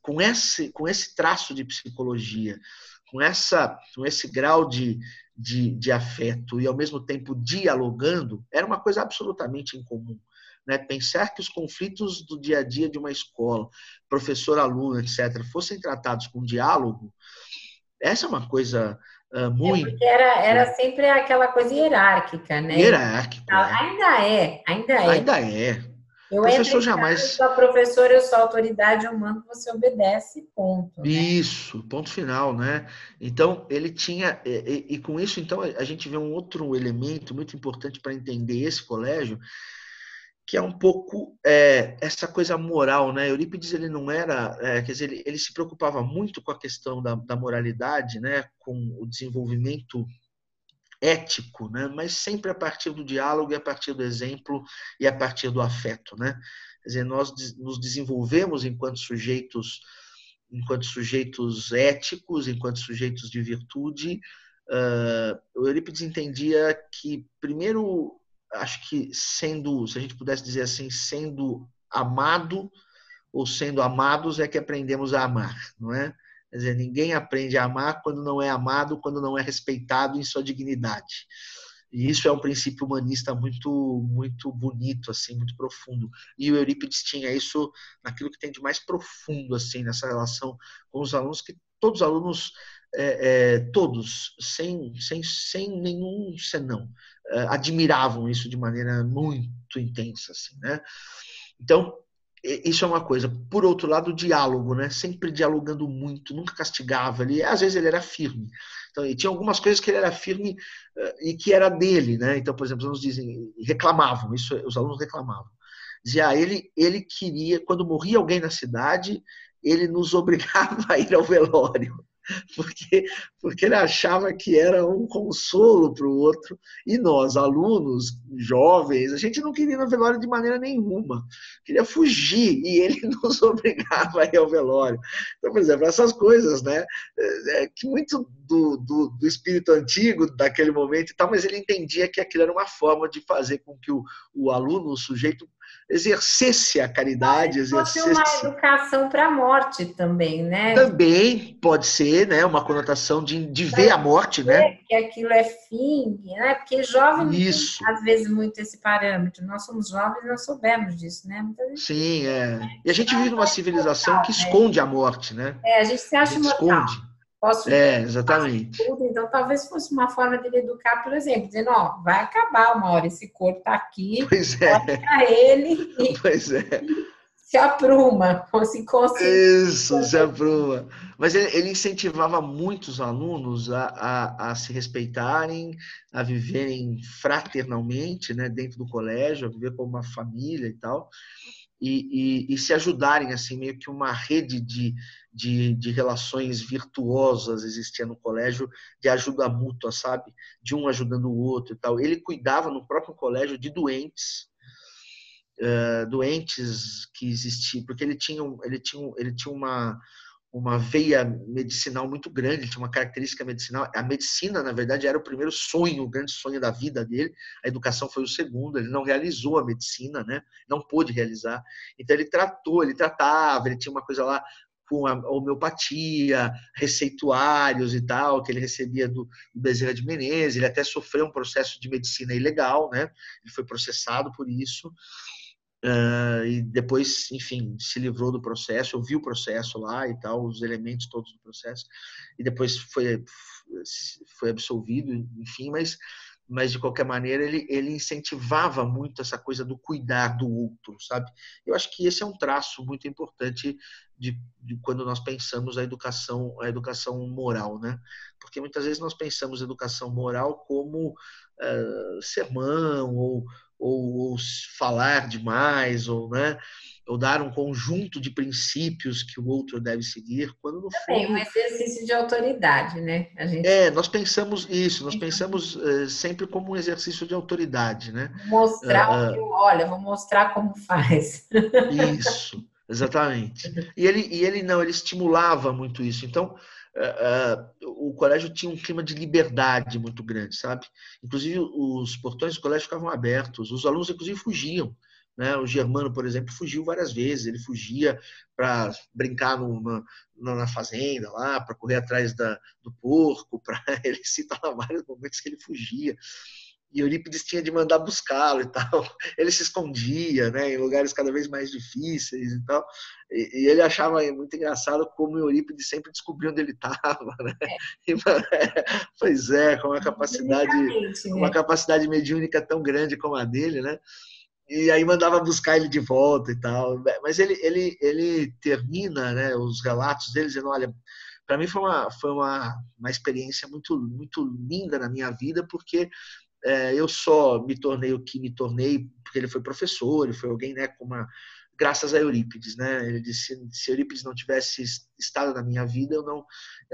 [SPEAKER 2] Com esse traço de psicologia, com esse grau de afeto e ao mesmo tempo dialogando, era uma coisa absolutamente incomum. Né? Pensar que os conflitos do dia a dia de uma escola, professor-aluno, etc., fossem tratados com diálogo, essa é uma coisa muito...
[SPEAKER 1] porque era sempre aquela coisa hierárquica, né?
[SPEAKER 2] Hierárquico.
[SPEAKER 1] Ainda é. Eu
[SPEAKER 2] professor
[SPEAKER 1] entro em casa, eu sou a professora, eu sou a autoridade, eu mando, você obedece, ponto. Né?
[SPEAKER 2] Isso, ponto final, né? Então, ele tinha... E com isso, então, a gente vê um outro elemento muito importante para entender esse colégio, que é um pouco essa coisa moral, né? Eurípides, ele não era, quer dizer, ele se preocupava muito com a questão da moralidade, né? Com o desenvolvimento ético, né? Mas sempre a partir do diálogo e a partir do exemplo e a partir do afeto, né? Quer dizer, nós nos desenvolvemos enquanto sujeitos éticos, enquanto sujeitos de virtude. O Eurípides entendia que, primeiro, acho que sendo, se a gente pudesse dizer assim, sendo amado ou sendo amados é que aprendemos a amar, não é? Quer dizer, ninguém aprende a amar quando não é amado, quando não é respeitado em sua dignidade. E isso é um princípio humanista muito, muito bonito, assim, muito profundo. E o Eurípides tinha isso naquilo que tem de mais profundo, assim, nessa relação com os alunos, que todos os alunos, todos, sem nenhum senão, admiravam isso de maneira muito intensa, assim, né? Então, isso é uma coisa. Por outro lado, o diálogo, né? Sempre dialogando muito, nunca castigava. Às vezes ele era firme. Então, e tinha algumas coisas que ele era firme e que era dele, né? Então, por exemplo, os alunos dizem, reclamavam, isso os alunos reclamavam. Dizia, ele queria, quando morria alguém na cidade, ele nos obrigava a ir ao velório. Porque ele achava que era um consolo para o outro, e nós, alunos jovens, a gente não queria ir no velório de maneira nenhuma, queria fugir, e ele nos obrigava a ir ao velório. Então, por exemplo, essas coisas, né, que muito do espírito antigo daquele momento e tal, mas ele entendia que aquilo era uma forma de fazer com que o aluno, o sujeito, exercesse a caridade,
[SPEAKER 1] fosse uma
[SPEAKER 2] exercesse...
[SPEAKER 1] educação para a morte também, né?
[SPEAKER 2] Também pode ser, né, uma conotação de ver a morte, né?
[SPEAKER 1] Que aquilo é fim, né? Porque jovem não tem,
[SPEAKER 2] Isso.
[SPEAKER 1] às vezes, muito esse parâmetro. Nós somos jovens, nós soubemos disso, né? Muita gente
[SPEAKER 2] Sim, E a gente vive numa civilização que esconde a morte, né?
[SPEAKER 1] a gente se
[SPEAKER 2] A
[SPEAKER 1] acha
[SPEAKER 2] gente
[SPEAKER 1] imortal.
[SPEAKER 2] esconde.
[SPEAKER 1] Posso
[SPEAKER 2] Exatamente.
[SPEAKER 1] tudo, então talvez fosse uma forma de educar, por exemplo, dizendo, ó, vai acabar uma hora, esse corpo tá aqui,
[SPEAKER 2] Pois
[SPEAKER 1] olha para ele e
[SPEAKER 2] Pois é.
[SPEAKER 1] se apruma, se conscientiza.
[SPEAKER 2] Isso, se aprova. Mas ele incentivava muitos alunos a se respeitarem, a viverem fraternalmente, né, dentro do colégio, a viver como uma família e tal, e se ajudarem, assim, meio que uma rede de relações virtuosas existia no colégio, de ajuda mútua, sabe? De um ajudando o outro e tal. Ele cuidava no próprio colégio de doentes que existiam, porque ele tinha uma veia medicinal muito grande, ele tinha uma característica medicinal. A medicina, na verdade, era o primeiro sonho, o grande sonho da vida dele. A educação foi o segundo. Ele não realizou a medicina, né? Não pôde realizar. Então ele tratava, ele tinha uma coisa lá com a homeopatia, receituários e tal, que ele recebia do Bezerra de Menezes. Ele até sofreu um processo de medicina ilegal, né? Ele foi processado por isso. E depois, enfim, se livrou do processo, eu vi o processo lá e tal, os elementos todos do processo, e depois foi absolvido, enfim, mas de qualquer maneira ele incentivava muito essa coisa do cuidar do outro, sabe? Eu acho que esse é um traço muito importante de quando nós pensamos a educação moral, né? Porque muitas vezes nós pensamos a educação moral como sermão ou falar demais, né, ou dar um conjunto de princípios que o outro deve seguir, quando no
[SPEAKER 1] Também um
[SPEAKER 2] fundo
[SPEAKER 1] exercício de autoridade, né? A gente
[SPEAKER 2] nós pensamos isso, nós pensamos sempre como um exercício de autoridade, né?
[SPEAKER 1] mostrar o que, olha, vou mostrar como faz.
[SPEAKER 2] Isso, exatamente. E ele não, ele estimulava muito isso. Então, o colégio tinha um clima de liberdade muito grande, sabe? Inclusive, os portões do colégio ficavam abertos, os alunos, inclusive, fugiam. Né? O Germano, por exemplo, fugiu várias vezes. Ele fugia para brincar na fazenda lá, para correr atrás do porco. Ele cita lá vários momentos que ele fugia. E Eurípides tinha de mandar buscá-lo e tal. Ele se escondia, né, em lugares cada vez mais difíceis e tal. E ele achava muito engraçado como Eurípides sempre descobria onde ele estava, né? E, pois com uma
[SPEAKER 1] Né?
[SPEAKER 2] capacidade mediúnica tão grande como a dele, né? E aí mandava buscar ele de volta e tal. Mas ele termina, né, os relatos dele dizendo, olha, para mim foi uma experiência muito, muito linda na minha vida, porque eu só me tornei o que me tornei porque ele foi professor, ele foi alguém, né, graças a Eurípides, né? Ele disse, se Eurípides não tivesse estado na minha vida, eu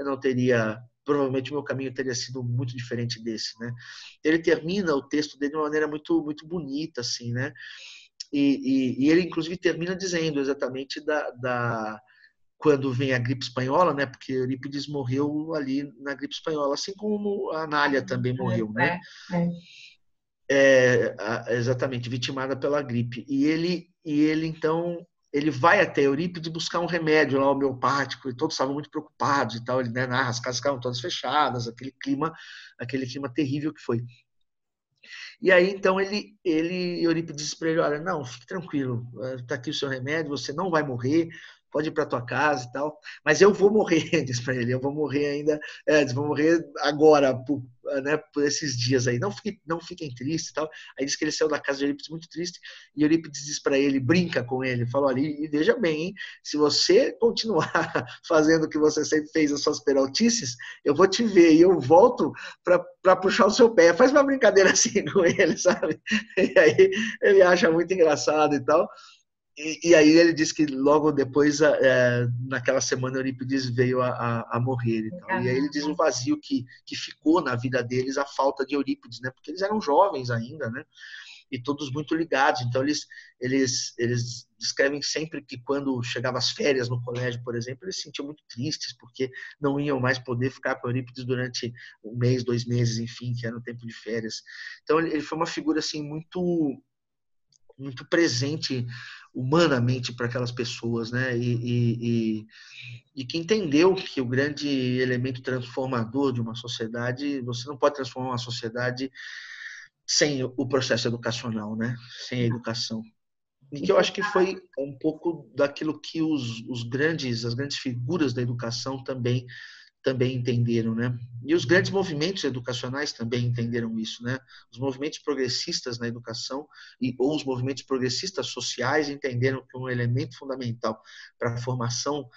[SPEAKER 2] não teria, provavelmente o meu caminho teria sido muito diferente desse, né? Ele termina o texto dele de uma maneira muito, muito bonita, assim, né? E ele, inclusive, termina dizendo exatamente quando vem a gripe espanhola, né? Porque Eurípides morreu ali na gripe espanhola, assim como a Anália também morreu, né? Exatamente, vitimada pela gripe. E ele então, ele vai até Eurípides buscar um remédio lá homeopático, e todos estavam muito preocupados e tal. Ele, né, narra, as casas ficavam todas fechadas, aquele clima terrível que foi. E aí, então, Eurípides disse para ele, olha, não, fique tranquilo, está aqui o seu remédio, você não vai morrer, pode ir para tua casa e tal, mas eu vou morrer, diz para ele, eu vou morrer ainda, vou morrer agora, né, por esses dias aí, não fiquem tristes e tal. Aí diz que ele saiu da casa de Eurípides muito triste, e Eurípides diz para ele, brinca com ele, fala, olha, e veja bem, hein, se você continuar fazendo o que você sempre fez, as suas peraltices, eu vou te ver e eu volto para puxar o seu pé. Faz uma brincadeira assim com ele, sabe? E aí ele acha muito engraçado e tal. E aí ele diz que logo depois, naquela semana, Eurípides veio a morrer e tal. E aí ele diz o vazio que ficou na vida deles, a falta de Eurípides, né? Porque eles eram jovens ainda, né? E todos muito ligados. Então eles descrevem sempre que quando chegava as férias no colégio, por exemplo, eles se sentiam muito tristes porque não iam mais poder ficar com Eurípides durante um mês, 2 meses, enfim, que era o tempo de férias. Então ele foi uma figura assim muito presente humanamente para aquelas pessoas, né? E que entendeu que o grande elemento transformador de uma sociedade, você não pode transformar uma sociedade sem o processo educacional, né? Sem a educação. E que eu acho que foi um pouco daquilo que as grandes figuras da educação também entenderam, né? E os grandes movimentos educacionais também entenderam isso, né? Os movimentos progressistas na educação ou os movimentos progressistas sociais entenderam que um elemento fundamental para a formação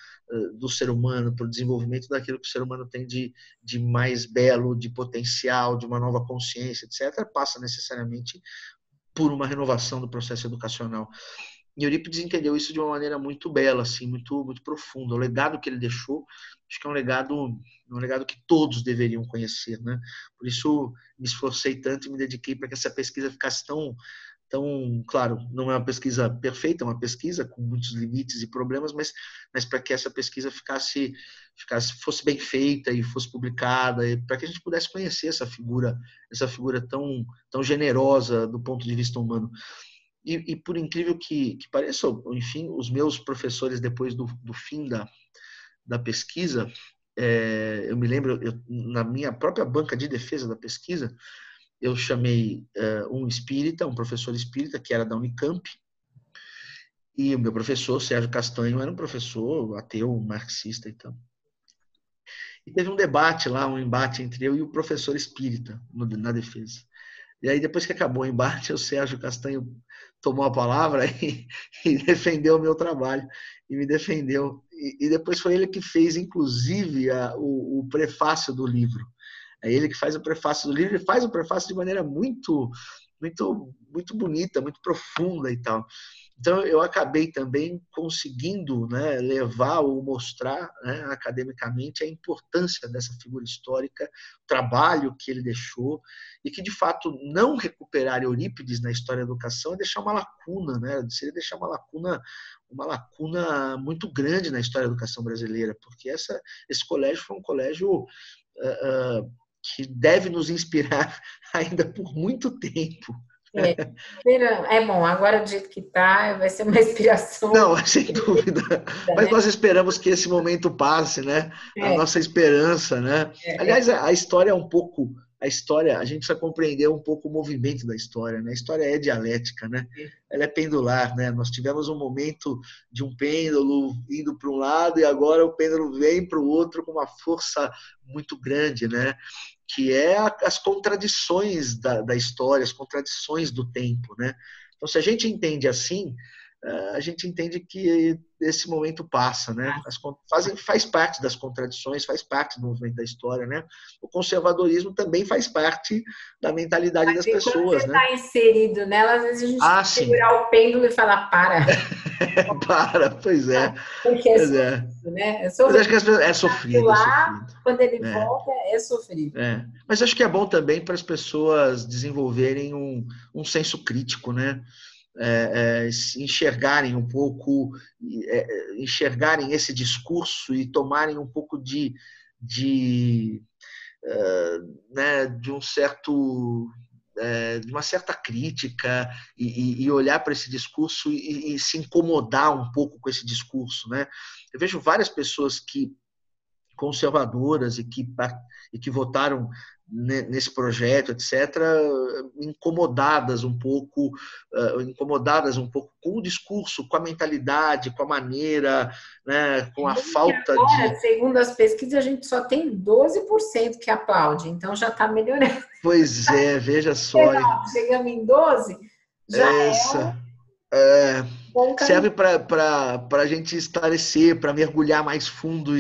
[SPEAKER 2] do ser humano, para o desenvolvimento daquilo que o ser humano tem de mais belo, de potencial, de uma nova consciência, etc., passa necessariamente por uma renovação do processo educacional. E Eurípides entendeu isso de uma maneira muito bela, assim, muito, muito profunda. O legado que ele deixou, acho que é um legado que todos deveriam conhecer, né? Por isso me esforcei tanto e me dediquei para que essa pesquisa ficasse tão, claro, não é uma pesquisa perfeita, é uma pesquisa com muitos limites e problemas, mas para que essa pesquisa fosse bem feita e fosse publicada, e para que a gente pudesse conhecer essa figura tão generosa do ponto de vista humano. E por incrível que pareça, enfim, os meus professores, depois do fim da pesquisa, eu me lembro, na minha própria banca de defesa da pesquisa, eu chamei um professor espírita, que era da Unicamp, e o meu professor, Sérgio Castanho, era um professor ateu, marxista e tal. E teve um debate lá, um embate entre eu e o professor espírita na defesa. E aí, depois que acabou o embate, o Sérgio Castanho tomou a palavra e defendeu o meu trabalho. E me defendeu. E depois foi ele que fez, inclusive, o prefácio do livro. É ele que faz o prefácio do livro e faz o prefácio de maneira muito, muito, muito bonita, muito profunda e tal. Então, eu acabei também conseguindo, né, levar ou mostrar, né, academicamente a importância dessa figura histórica, o trabalho que ele deixou, e que, de fato, não recuperar Eurípides na história da educação é deixar uma lacuna, né? Seria deixar uma lacuna muito grande na história da educação brasileira, porque esse colégio foi um colégio que deve nos inspirar ainda por muito tempo.
[SPEAKER 1] É bom, agora do jeito que tá, vai ser uma inspiração.
[SPEAKER 2] Não, sem dúvida. Mas nós esperamos que esse momento passe, né? A nossa esperança, né? Aliás, a história é um pouco... A gente precisa compreender um pouco o movimento da história, né? A história é dialética, né? Ela é pendular, né? Nós tivemos um momento de um pêndulo indo para um lado e agora o pêndulo vem para o outro com uma força muito grande, né? Que é as contradições da história, as contradições do tempo, né? Então, se a gente entende assim, a gente entende que esse momento passa, né? Faz parte das contradições, faz parte do movimento da história, né? O conservadorismo também faz parte da mentalidade das pessoas,
[SPEAKER 1] quando você
[SPEAKER 2] né?
[SPEAKER 1] está inserido nela, às vezes a gente tem que segurar o pêndulo e falar, para.
[SPEAKER 2] Pois é.
[SPEAKER 1] Porque é sofrido, né?
[SPEAKER 2] Mas acho que é sofrido.
[SPEAKER 1] Quando ele volta, é sofrido.
[SPEAKER 2] Mas acho que é bom também para as pessoas desenvolverem um senso crítico, né? Enxergarem um pouco, enxergarem esse discurso e tomarem um pouco de um certo, de uma certa crítica e olhar para esse discurso e se incomodar um pouco com esse discurso, né? Eu vejo várias pessoas que conservadoras e que votaram nesse projeto, etc., incomodadas um pouco com o discurso, com a mentalidade, com a maneira, né, com a falta
[SPEAKER 1] agora,
[SPEAKER 2] de...
[SPEAKER 1] segundo as pesquisas, a gente só tem 12% que aplaude, então já está melhorando.
[SPEAKER 2] Pois é, veja só.
[SPEAKER 1] Chegamos em 12, já
[SPEAKER 2] Essa,
[SPEAKER 1] é um bom
[SPEAKER 2] serve
[SPEAKER 1] caminho.
[SPEAKER 2] para a gente esclarecer, para mergulhar mais fundo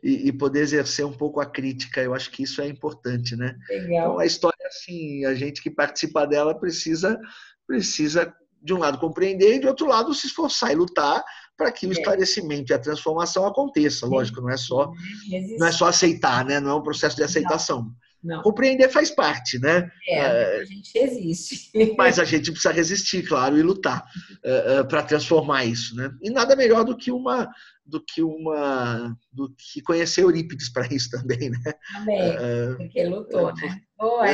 [SPEAKER 2] e poder exercer um pouco a crítica. Eu acho que isso é importante, né? Então,
[SPEAKER 1] Legal.
[SPEAKER 2] a história, assim, a gente que participa dela precisa, de um lado, compreender e, de outro lado, se esforçar e lutar para que o esclarecimento e a transformação aconteça. Lógico, não é só aceitar, né? Não é um processo de aceitação.
[SPEAKER 1] Não.
[SPEAKER 2] Compreender faz parte, né?
[SPEAKER 1] A gente existe.
[SPEAKER 2] Mas a gente precisa resistir, claro, e lutar para transformar isso, né? E nada melhor do que conhecer Eurípides para isso também, né?
[SPEAKER 1] Também, porque lutou, né?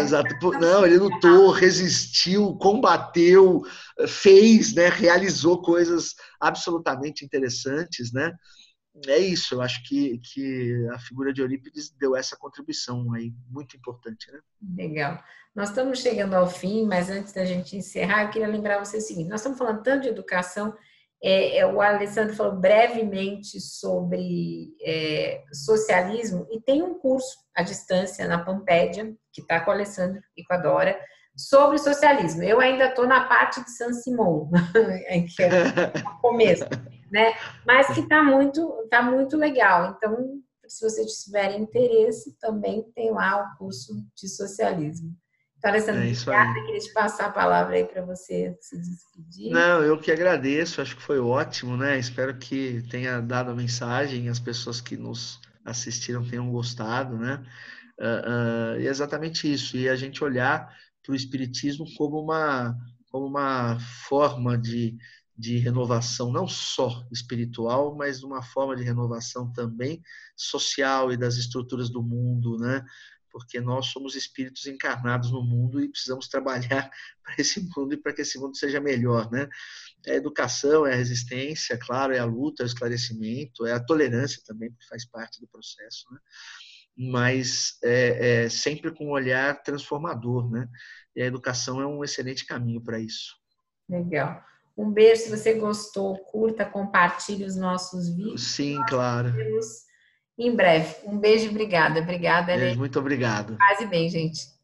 [SPEAKER 2] Exato. Não, ele lutou, resistiu, combateu, fez, né? Realizou coisas absolutamente interessantes, né? É isso, eu acho que a figura de Eurípides deu essa contribuição aí, muito importante, né?
[SPEAKER 1] Legal. Nós estamos chegando ao fim, mas antes da gente encerrar, eu queria lembrar você o seguinte: nós estamos falando tanto de educação, o Alessandro falou brevemente sobre socialismo, e tem um curso à distância na Pampédia, que está com o Alessandro e com a Dora, sobre socialismo. Eu ainda estou na parte de Saint-Simon, que é o começo, né? Mas que está muito legal. Então, se vocês tiverem interesse, também tem lá o curso de socialismo. Então, Alessandro,
[SPEAKER 2] É isso aí.
[SPEAKER 1] obrigada. Queria te passar a palavra aí para você se despedir.
[SPEAKER 2] Não, eu que agradeço, acho que foi ótimo, né? Espero que tenha dado a mensagem, as pessoas que nos assistiram tenham gostado, né? E é exatamente isso, e a gente olhar para o Espiritismo como uma forma de renovação, não só espiritual, mas uma forma de renovação também social e das estruturas do mundo, né? Porque nós somos espíritos encarnados no mundo e precisamos trabalhar para esse mundo e para que esse mundo seja melhor, né? É a educação, é a resistência, claro, é a luta, é o esclarecimento, é a tolerância também, que faz parte do processo, né? Mas sempre com um olhar transformador, né? E a educação é um excelente caminho para isso.
[SPEAKER 1] Legal. Um beijo, se você gostou, curta, compartilhe os nossos vídeos.
[SPEAKER 2] Sim,
[SPEAKER 1] Nós
[SPEAKER 2] claro.
[SPEAKER 1] nos vemos em breve. Um beijo e obrigada. Obrigada,
[SPEAKER 2] Beijo,
[SPEAKER 1] Helena.
[SPEAKER 2] muito obrigado.
[SPEAKER 1] Paz e bem, gente.